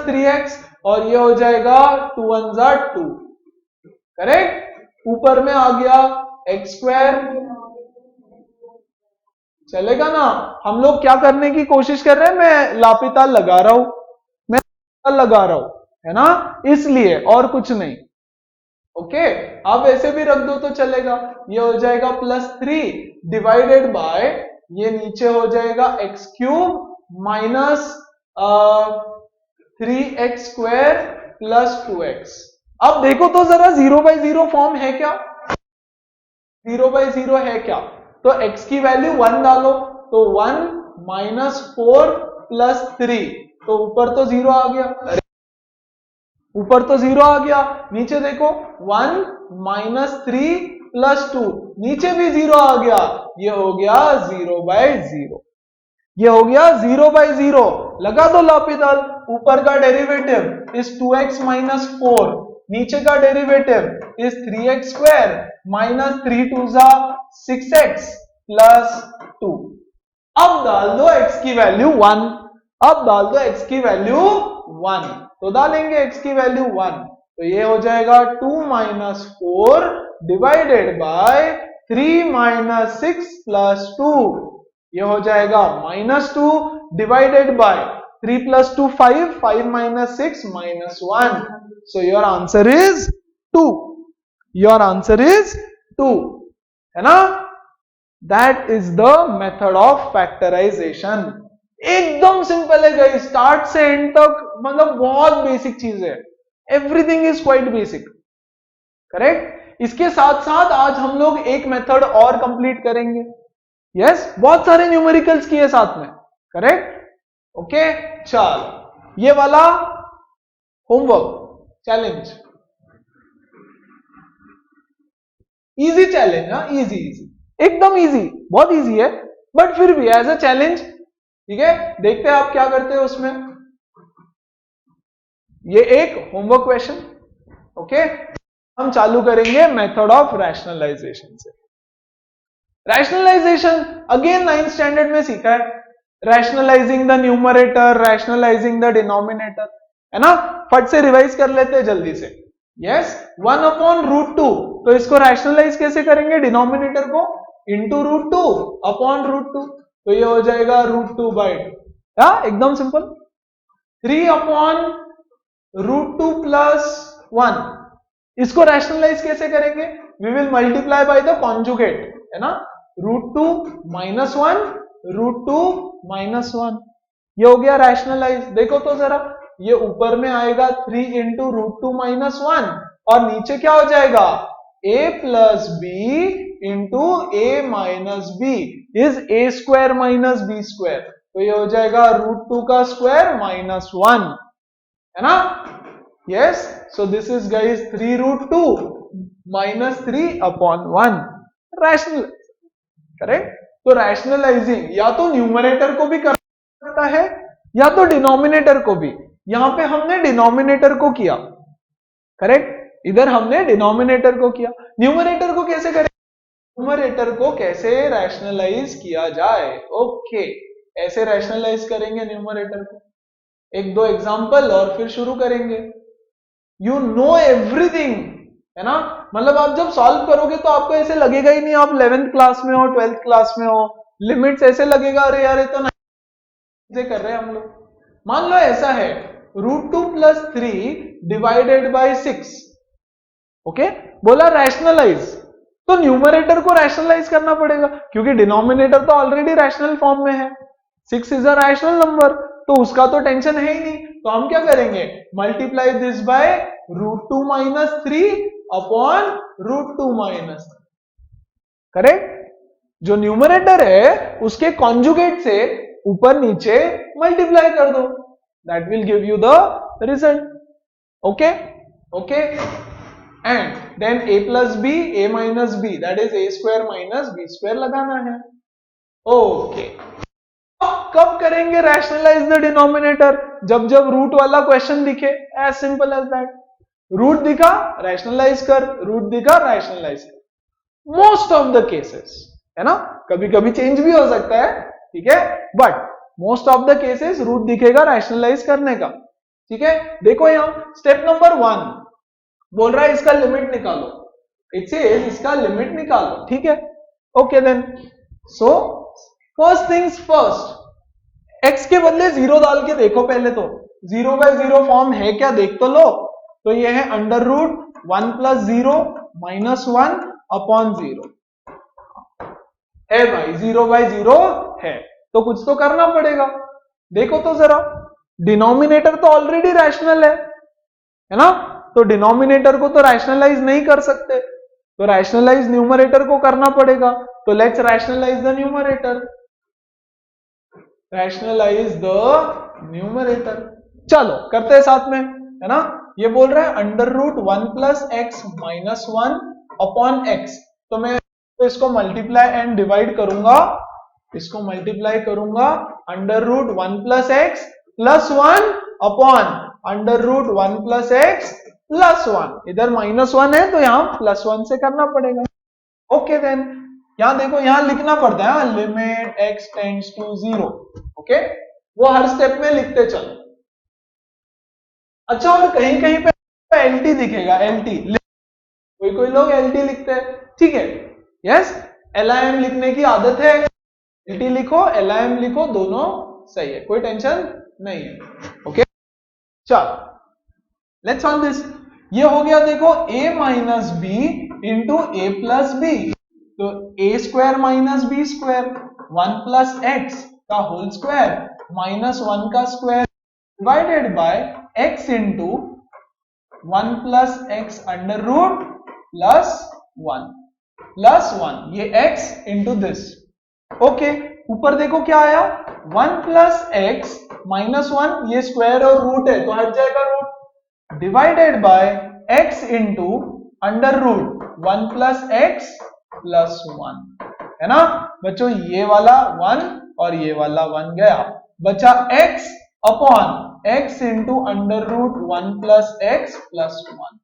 3x, और ये हो जाएगा 2 1 2, करेक्ट। ऊपर में आ गया x स्क्वायर, चलेगा ना। हम लोग क्या करने की कोशिश कर रहे हैं, मैं लापिताल लगा रहा हूं, है ना, इसलिए और कुछ नहीं। ओके, अब ऐसे भी रख दो तो चलेगा, ये हो जाएगा +3 डिवाइडेड बाय ये नीचे हो जाएगा x³ माइनस 3x² + 2x। अब देखो तो जरा 0/0 फॉर्म है क्या, 0/0 है क्या? तो x की वैल्यू 1 डालो तो 1 - 4 + 3, तो ऊपर तो 0 आ गया, ऊपर तो 0 आ गया, नीचे देखो 1 - 3 + 2, नीचे भी 0 आ गया, ये हो गया 0/0, ये हो गया 0/0। लगा दो लॉपिदल, ऊपर का डेरिवेटिव इज 2x - 4, नीचे का डेरिवेटिव इज 3x² - 3 2 6x + 2। अब डाल दो x की वैल्यू 1, अब डाल दो x की वैल्यू 1, तो डालेंगे x की वैल्यू 1, तो ये हो जाएगा 2 - 4 डिवाइडेड बाय 3 - 6 + 2, ये हो जाएगा -2 divided bye 3 + 2 5, 5 - 6 -1, so your answer is 2, your answer is 2, है ना? That is the method of factorization। एकदम सिंपल है गाइस, स्टार्ट से एंड तक, मतलब बहुत बेसिक चीज है, everything is quite basic, correct. इसके साथ साथ आज हम लोग एक मेथड और कंप्लीट करेंगे, यस, बहुत सारे न्यूमेरिकल्स किए साथ में, करेक्ट, ओके। चल ये वाला होमवर्क चैलेंज, इजी चैलेंज, हाँ इजी इजी, एकदम इजी, बहुत इजी है, बट फिर भी एज अ चैलेंज, ठीक है। देखते हैं आप क्या करते हो उसमें। ये एक होमवर्क क्वेश्चन, ओके। हम चालू करेंगे मेथड ऑफ रैशनलाइजेशन से। रैशनलाइजेशन अगेन 9th स्टैंडर्ड में सीखा है, rationalising the numerator, rationalising the denominator, है ना। फट से रिवाइज कर लेते हैं जल्दी से। यस, 1/√2, तो इसको रैशनलाइज कैसे करेंगे, डिनोमिनेटर को इंटू √2 अपॉन √2, तो ये हो जाएगा √2/2, एकदम सिंपल। 3/√2 + 1, इसको रैशनलाइज कैसे करेंगे, we will multiply by the conjugate, है ना, √2 - 1 √2 - 1, ये हो गया रैशनलाइज। देखो तो जरा, ये ऊपर में आएगा 3 × √2 - 1 और नीचे क्या हो जाएगा, a + b × a - b is a² - b², तो ये हो जाएगा √2 का स्क्वायर -1, है ना। Yes, so this is guys 3√2 - 3/1, rational, correct. तो रैशनलाइजिंग या तो न्यूमरेटर को भी करता है या तो डिनोमिनेटर को भी, यहां पे हमने डिनोमिनेटर को किया, करेक्ट, इधर हमने डिनोमिनेटर को किया। न्यूमरेटर को कैसे करें, न्यूमरेटर को कैसे रैशनलाइज किया जाए, ओके, ऐसे रैशनलाइज करेंगे न्यूमरेटर को। एक दो एग्जांपल और फिर शुरू करेंगे। यू नो एवरीथिंग, है ना, मतलब आप जब सॉल्व करोगे तो आपको ऐसे लगेगा ही नहीं आप 11th क्लास में हो, 12th क्लास में हो, लिमिट्स ऐसे लगेगा अरे यार ये तो नहीं कर रहे हैं हम लोग। मान लो ऐसा है, √2 + 3 डिवाइडेड बाय 6, ओके, बोला रैशनलाइज, तो न्यूमरेटर को रैशनलाइज करना पड़ेगा क्योंकि डिनोमिनेटर तो ऑलरेडी रैशनल फॉर्म में है, 6 इज अ रैशनल नंबर, तो उसका तो टेंशन है ही नहीं। तो हम क्या करेंगे, multiply this by √2 - 3 upon √2 - 3, correct. जो न्यूमरेटर है उसके कॉन्जुगेट से ऊपर नीचे मल्टीप्लाई कर दो, that will give you the result, okay okay. And then a + b, a - b, that is a² - b² लगाना है, ओके। कब करेंगे रैशनलाइज द डिनोमिनेटर, जब जब रूट वाला क्वेश्चन दिखे, as simple as that. Root दिखा रैशनलाइज कर, रूट दिखा रैशनलाइज कर, मोस्ट ऑफ द केसेस, है ना, कभी कभी चेंज भी हो सकता है, ठीक है, but most of the cases root दिखेगा रैशनलाइज करने का, ठीक है। देखो यहां स्टेप नंबर 1 बोल रहा है इसका लिमिट निकालो, इट सेज इसका लिमिट निकालो, ठीक है, okay then. So first things first, x के बदले 0 डाल के देखो पहले तो, 0/0 फॉर्म है क्या देख तो लो, तो ये है √2 1 प्लस 0 माइनस 1 अपॉन 0 है भाई, 0 बाई 0 है, तो कुछ तो करना पड़ेगा। देखो तो जरा, डिनोमिनेटर तो ऑलरेडी रैशनल है ना, तो डिनोमिनेटर को तो रैशनलाइज नहीं कर सकते, तो रैशनलाइज न्यूमरेटर को करना पड़ेगा। तो let's rationalise the numerator, rationalise the numerator. चलो करते हैं साथ में, है ना। ये बोल रहा है under root 1 plus x minus 1 upon x, तो मैं इसको मल्टीप्लाई एंड डिवाइड करूंगा, इसको मल्टीप्लाई करूंगा under root 1 plus x plus 1 upon under root 1 plus x plus 1, इधर माइनस 1 है तो यहां प्लस 1 से करना पड़ेगा। ओके देन, यहां देखो, यहां लिखना पड़ता है limit x tends to 0, okay, वो हर स्टेप में लिखते चलो। अच्छा, और कहीं कहीं पे LT दिखेगा, LT, कोई लोग LT लिखते हैं, ठीक है, यस, LIM लिखने की आदत है, LT लिखो LIM लिखो, दोनों सही है, कोई टेंशन नहीं है, ओके। चलो लेट्स सॉल्व दिस। ये हो गया देखो a minus B into A plus B, तो A square minus B square 1 plus x का होल स्क्वायर माइनस 1 का square divided by x into 1 plus x under root plus 1, ये x into this, okay. ऊपर देखो क्या आया, 1 plus x minus 1, ये square और रूट है तो हट जाएगा root, divided by x into under root 1 plus x plus 1, है ना बच्चों, ये वाला 1 और ये वाला 1 गया, बचा x upon x into under root 1 plus x plus 1,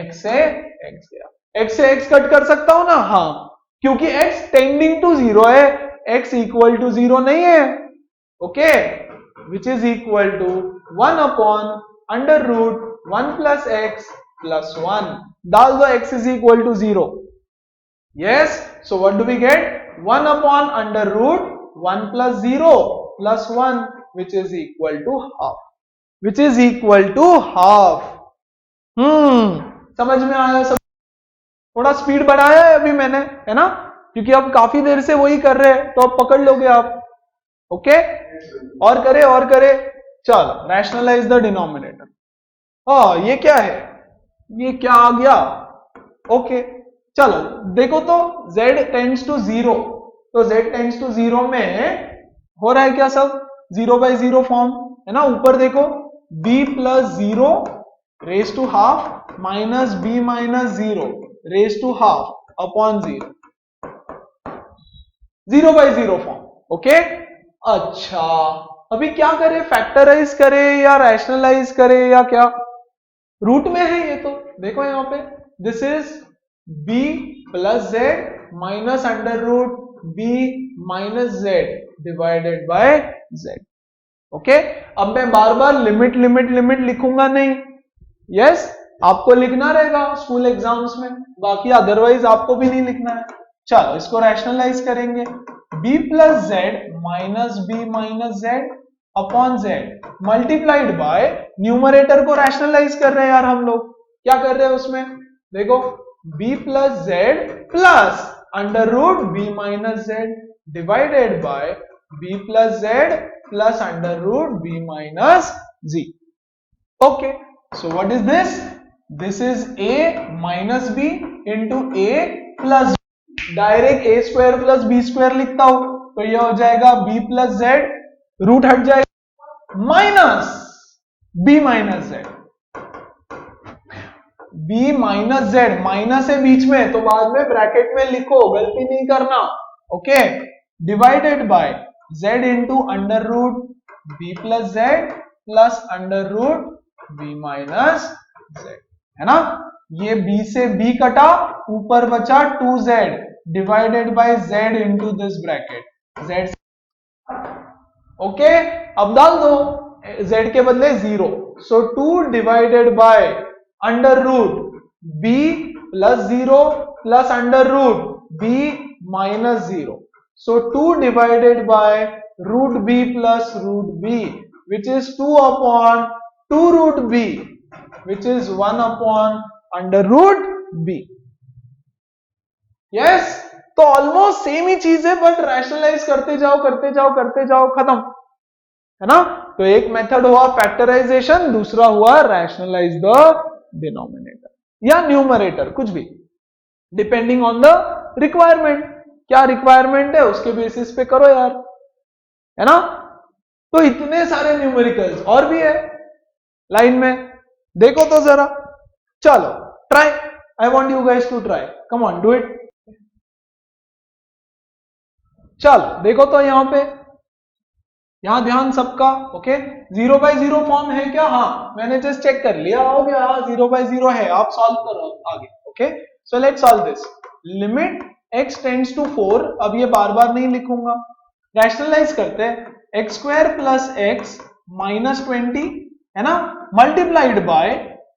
x से x गया, x से x कट कर सकता हूं ना, हाँ, क्योंकि x टेंडिंग टू 0 है, x इक्वल टू 0 नहीं है, okay, which is equal to 1 upon under root 1 plus x plus 1, डाल दो x is equal to 0, yes, so what do we get, 1 upon under root 1 plus 0 plus 1 which is equal to half, which is equal to half. समझ में आया सब? थोड़ा speed बढ़ाया है अभी मैंने, है ना, क्योंकि अब काफी देर से वही कर रहे हैं, तो अब पकड़ लोगे आप, ओके। और करे, चलो रैशनलाइज द डिनोमिनेटर। हाँ, ये क्या है, ये क्या आ गया, ओके। चलो देखो तो z टेंड्स टू 0, तो z टेंड्स टू 0 में हो रहा है क्या, सब 0 बाई 0 फॉर्म, है ना। ऊपर देखो b plus 0 raise to half minus b minus 0 raise to half upon 0, 0 by 0 form, okay. अच्छा, अभी क्या करें, फैक्टराइज करें या रैशनलाइज करें या क्या, रूट में है ये तो, देखो यहां पे this is b plus z minus under root b minus z divided by z, okay. अब मैं बार बार लिमिट लिमिट लिमिट लिखूंगा नहीं, यस, आपको लिखना रहेगा स्कूल एग्जाम्स में, बाकी अदरवाइज आपको भी नहीं लिखना है। चलो इसको रैशनलाइज करेंगे, b plus z minus b minus z upon z multiplied by, numerator को रैशनलाइज कर रहे हैं यार हम लोग, क्या कर रहे हैं उसमें, देखो b plus z plus under root b minus z divided by b plus z plus under root b minus z, okay. So what is this, this is a minus b into a plus, direct a square plus b square लिखता हूं तो यह हो जाएगा b plus Z, root हट जाएगा, minus b minus Z, b minus Z, minus है बीच में तो बाद में ब्रैकेट में लिखो, गलती नहीं करना, okay, divided by z into under root b plus z plus under root b minus z, है ना। ये b से b कटा, ऊपर बचा 2z divided by z into this bracket, z, okay. अब डाल दो z के बदले 0, so 2 divided by under root b plus 0 plus under root b minus 0, so 2 divided by root b plus root b which is 2 upon 2 root b which is 1 upon under root b. Yes, तो almost same ही चीज है, but rationalise करते जाओ करते जाओ करते जाओ, खत्म, है ना। तो एक मेथड हुआ फैक्टराइजेशन, दूसरा हुआ रैशनलाइज द डिनोमिनेटर या न्यूमरेटर, कुछ भी डिपेंडिंग ऑन द रिक्वायरमेंट। क्या रिक्वायरमेंट है उसके बेसिस पे करो यार, है ना। तो इतने सारे न्यूमेरिकल्स और भी है लाइन में, देखो तो जरा। चलो try, I want you guys to try, come on do it. चलो देखो तो यहां पे, यहां ध्यान सबका, ओके। 0 by 0 फॉर्म है क्या? हाँ, मैंने जस्ट चेक कर लिया, हो गया, 0 by 0 है, आप सॉल्व करो आगे, okay. So let's solve this. Limit x tends to 4, अब ये बार बार नहीं लिखूंगा, रैशनलाइज करते हैं, x square plus x minus 20, है ना, multiplied by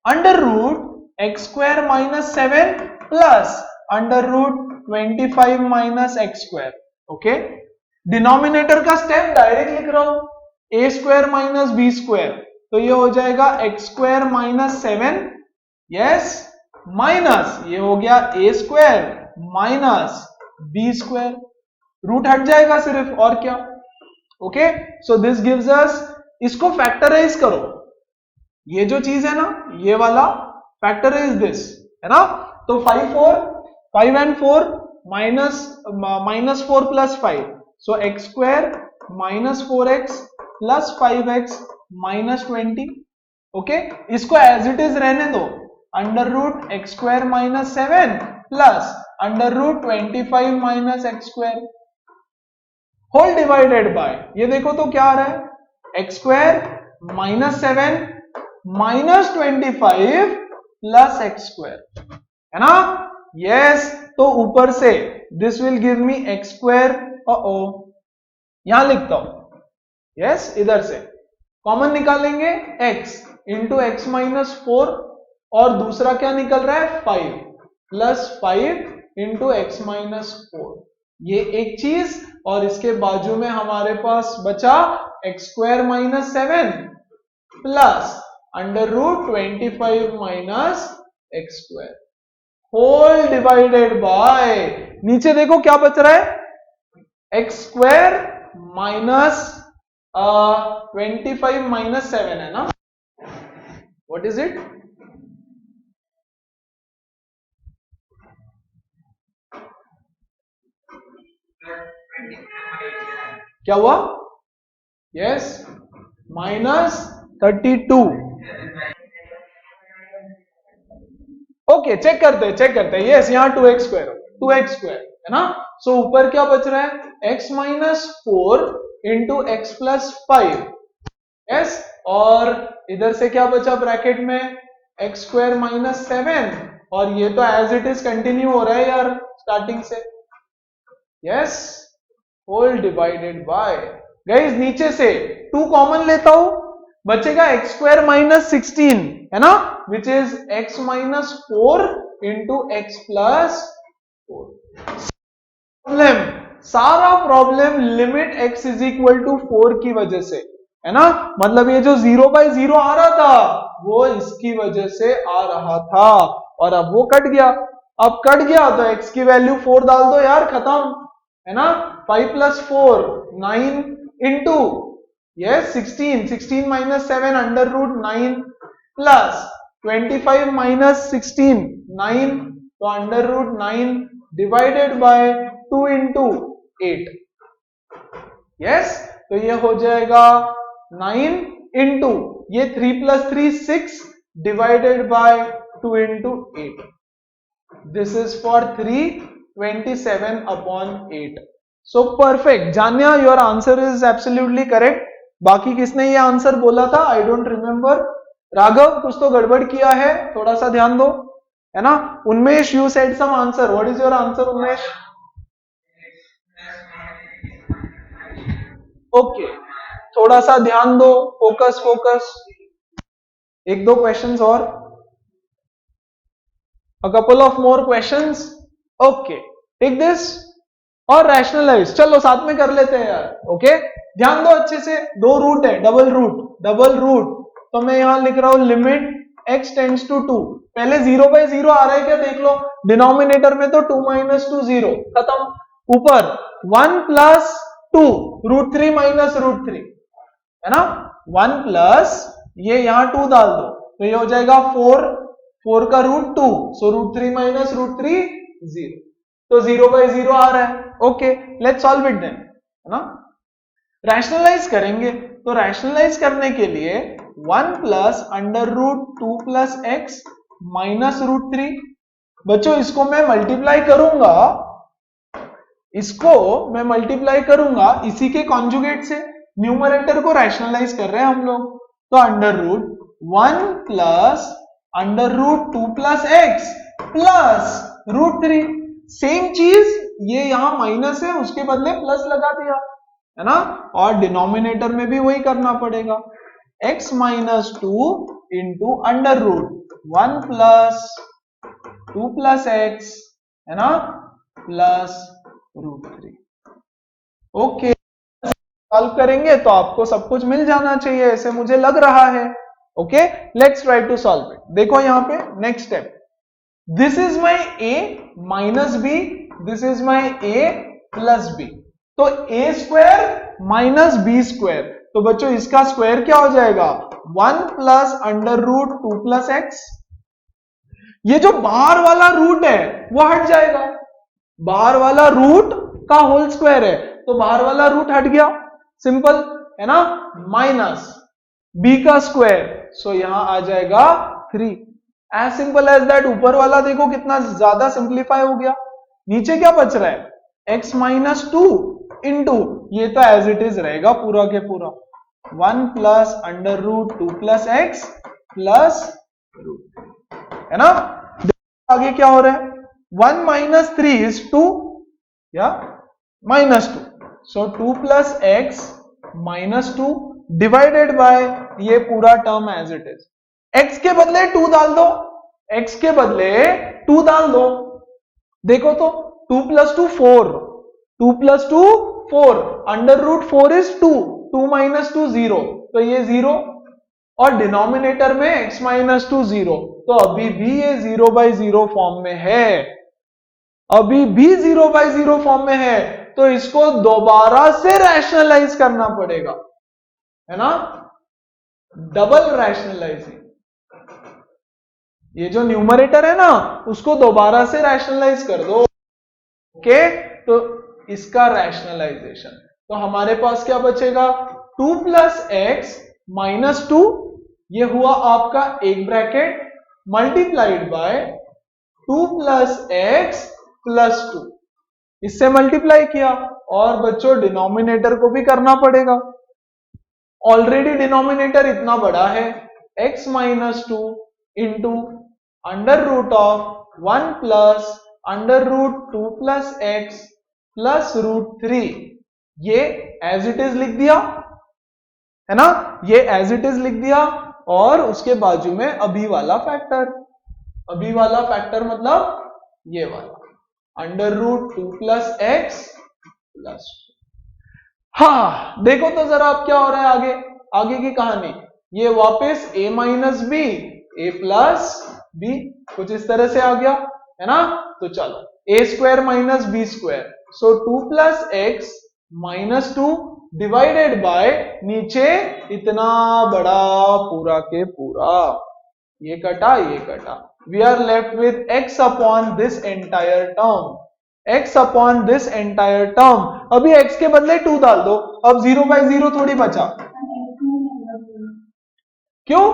under root x square minus 7 plus under root 25 minus x square, okay. Denominator का स्टेप डायरेक्ट लिख रहा हूं, a square minus B square, तो ये हो जाएगा x square minus 7, yes, minus ये हो गया a square minus B square, root हट जाएगा सिर्फ, और क्या, okay. So this gives us, इसको फैक्टराइज करो, ये जो चीज है ना, ये वाला फैक्टराइज दिस, है ना। तो 5 and 4 minus 4 plus 5, so x square minus 4x plus 5x minus 20, okay. इसको एज इट इज रहने दो, under root x square minus 7 plus under root 25 minus x square, whole divided by, ये देखो तो क्या आ रहा है, x square minus 7 minus 25 plus x square, है ना। यस, तो ऊपर से this will give me x square, यहां लिखता हूं, यस, इधर से कॉमन निकालेंगे x इंटू एक्स माइनस 4, और दूसरा क्या निकल रहा है, 5 प्लस 5 इंटू एक्स माइनस 4, ये एक चीज, और इसके बाजू में हमारे पास बचा x square minus 7 plus under root 25 minus x square, whole divided by, नीचे देखो क्या बच रहा है, एक्स स्क्वायर माइनस 25 माइनस 7 है ना, व्हाट इज इट, क्या हुआ, यस, माइनस 32, ओके। चेक करते हैं, यस, यहां 2x स्क्वायर है ना। सो ऊपर क्या बच रहा है, x minus 4 into x plus 5, yes, और इधर से क्या बचा ब्रैकेट में, x स्क्वायर माइनस 7, और ये तो एज इट इज कंटिन्यू हो रहा है यार स्टार्टिंग से, yes, whole divided by, guys नीचे से 2 कॉमन लेता हूं, बचेगा एक्स स्क्वायर माइनस 16, है ना, which is x minus 4 into x plus 4। सारा problem limit x is equal to 4 की वजह से, है ना, मतलब ये जो 0 by 0 आ रहा था वो इसकी वजह से आ रहा था, और अब वो कट गया, अब कट गया तो x की वैल्यू 4 डाल दो यार, खत्म, है ना। 5 plus 4 9 into, yes, 16 minus 7 under root 9 plus 25 minus 16 9, तो under root 9 divided by 2 into 8, yes, तो ये हो जाएगा 9 इंटू ये 3 plus 3 6 divided by 2 into 8, this is for 327 upon 8। So perfect, Janiya, your answer is absolutely correct. बाकी किसने ये आंसर बोला था, आई डोंट रिमेंबर, राघव कुछ तो गड़बड़ किया है, थोड़ा सा ध्यान दो, है ना। Unmesh, you said some answer, what is your answer Unmesh, okay, थोड़ा सा ध्यान दो, फोकस, एक दो क्वेश्चंस और, a couple of more questions, okay, take this और रैशनलाइज, चलो साथ में कर लेते हैं यार, ओके। ध्यान दो अच्छे से, 2 रूट है, डबल रूट, तो मैं यहां लिख रहा हूं लिमिट x टेंड्स टू 2, पहले 0 बाई 0 आ रहा है क्या देख लो, डिनोमिनेटर में तो 2 माइनस 2 0, खत्म। ऊपर 1 प्लस 2 √3 माइनस √3 है ना, 1 प्लस ये यहां 2 डाल दो तो ये हो जाएगा 4 का √2, सो √3 माइनस √3 0, तो 0 बाई 0 आ रहा है। Okay, let's solve it then, है ना। रैशनलाइज करेंगे तो रैशनलाइज करने के लिए 1 प्लस √2 प्लस एक्स माइनस √3, बच्चों इसको मैं मल्टीप्लाई करूंगा, इसको मैं मल्टीप्लाई करूंगा इसी के कॉन्जुगेट से, न्यूमरेटर को रैशनलाइज कर रहे हैं हम लोग, तो √1 plus √2 plus x plus √3, same चीज ये यहां माइनस है उसके बदले प्लस लगा दिया, है ना, और डिनोमिनेटर में भी वही करना पड़ेगा, x minus 2 into √1 plus 2 plus x, है ना, प्लस √3। ओके, सॉल्व करेंगे तो आपको सब कुछ मिल जाना चाहिए, ऐसे मुझे लग रहा है। Okay, let's try to solve it. देखो यहां पे next step, this is my a minus b, this is my a plus B, तो a square minus B square, तो बच्चों इसका स्क्वायर क्या हो जाएगा, 1 प्लस √2 प्लस एक्स, ये जो बाहर वाला रूट है वो हट जाएगा, बाहर वाला रूट का होल स्क्वायर है तो बाहर वाला रूट हट गया, सिंपल है ना, माइनस b का स्क्वायर, सो यहां आ जाएगा 3, एज सिंपल एज दैट। ऊपर वाला देखो कितना ज्यादा सिंप्लीफाई हो गया, नीचे क्या बच रहा है, x माइनस 2 इंटू, ये तो एज इट इज रहेगा पूरा के पूरा, 1 प्लस √2 प्लस एक्स प्लस √3, है ना। आगे क्या हो रहा है, 1 माइनस 3 इज 2 या minus 2, so 2 plus x minus 2 divided by ये पूरा term as it is, x के बदले 2 डाल दो, x के बदले 2 डाल दो, देखो तो 2 प्लस 2 4, 2 प्लस 2 4, √4 इज 2, 2 माइनस 2 0, तो ये 0, और डिनोमिनेटर में x माइनस 2 0, तो अभी भी ये 0 बाई 0 फॉर्म में है, अभी भी 0 बाई 0 फॉर्म में है, तो इसको दोबारा से रैशनलाइज करना पड़ेगा, है ना, डबल रैशनलाइजिंग, ये जो न्यूमरेटर है ना उसको दोबारा से रैशनलाइज कर दो। ओके, तो इसका रैशनलाइजेशन, तो हमारे पास क्या बचेगा, 2 प्लस एक्स माइनस 2, ये हुआ आपका एक bracket, multiplied by 2 plus x plus 2, इससे मल्टीप्लाई किया, और बच्चों डिनोमिनेटर को भी करना पड़ेगा, ऑलरेडी डिनोमिनेटर इतना बड़ा है, x minus 2 into √1 plus √2 plus x plus √3, ये एज इट इज लिख दिया, है ना, ये एज इट इज लिख दिया, और उसके बाजू में अभी वाला फैक्टर, अभी वाला फैक्टर मतलब ये वाला √2 प्लस एक्स प्लस, हाँ देखो तो जरा अब क्या हो रहा है आगे, आगे की कहानी, ये वापस a minus b, a plus b, कुछ इस तरह से आ गया, है ना, तो चलो a square minus B square, so 2 plus x minus 2 divided by नीचे इतना बड़ा पूरा के पूरा, ये कटा ये कटा, we are left with x upon this entire term, x upon this entire term, अभी x के बदले 2 डाल दो, अब 0 बाई 0 थोड़ी बचा, क्यों,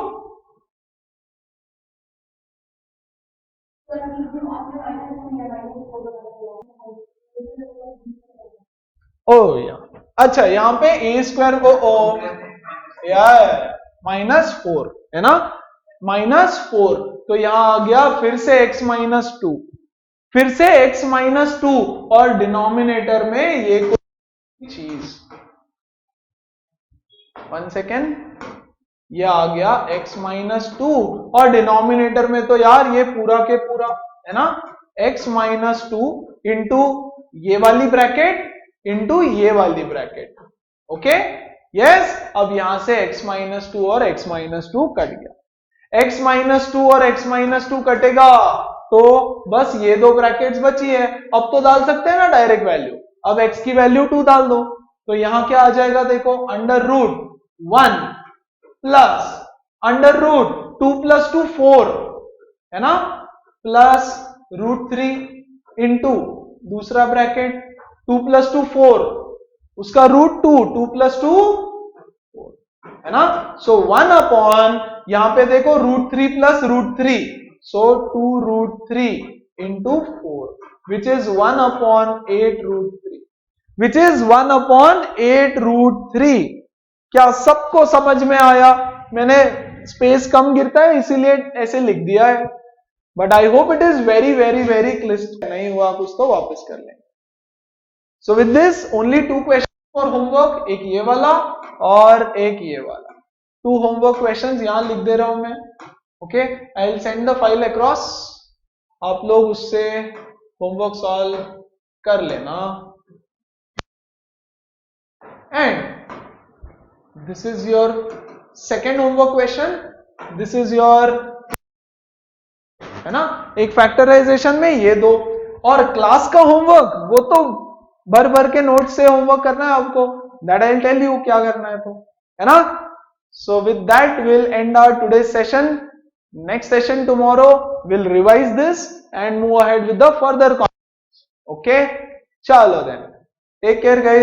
ओ या अच्छा, यहां पे a स्क्वायर को ओ यार -4 है ना, -4, तो यहां आ गया फिर से x माइनस 2, फिर से x माइनस 2, और डिनोमिनेटर में ये कोई चीज, 1 सेकेंड, ये आ गया x माइनस 2, और डिनोमिनेटर में तो यार ये पूरा के पूरा, है ना, x माइनस 2 इंटू ये वाली ब्रैकेट इंटू ये वाली ब्रैकेट, ओके, यस, अब यहां से x माइनस 2 और x माइनस 2 कट गया, x माइनस टू और x माइनस टू कटेगा तो बस ये दो ब्रैकेट्स बची है। अब तो डाल सकते हैं ना डायरेक्ट वैल्यू। अब x की वैल्यू 2 डाल दो तो यहां क्या आ जाएगा देखो, under root 1 plus under root 2 plus 2 4 है ना, प्लस रूट 3 इंटू दूसरा ब्रैकेट 2 प्लस 2 4 उसका रूट 2 2 प्लस 2 है ना। सो 1 अपॉन यहां पे देखो root 3 plus root 3 so 2 root 3 into 4 which is 1 upon 8 root 3 which is 1 upon 8 root 3। क्या सबको समझ में आया? मैंने स्पेस कम गिरता है इसीलिए ऐसे लिख दिया है, but I hope it is very very very clear. नहीं हुआ कुछ तो वापस कर लेंगे। So with this only 2 question for homework, एक ये वाला और एक ये वाला। 2 होमवर्क क्वेश्चंस यहां लिख दे रहा हूं मैं। Okay, I will send the file across, आप लोग उससे होमवर्क सॉल्व कर लेना। And this is your second homework question, this is your, है ना, एक फैक्टराइजेशन में ये दो, और क्लास का होमवर्क वो तो भर भर के नोट से होमवर्क करना है आपको, that I will tell you क्या करना है तो, है ना। So with that will end our today session. Next session tomorrow will revise this and move ahead with the further concepts. Okay, चलो देन, टेक केयर गाइस।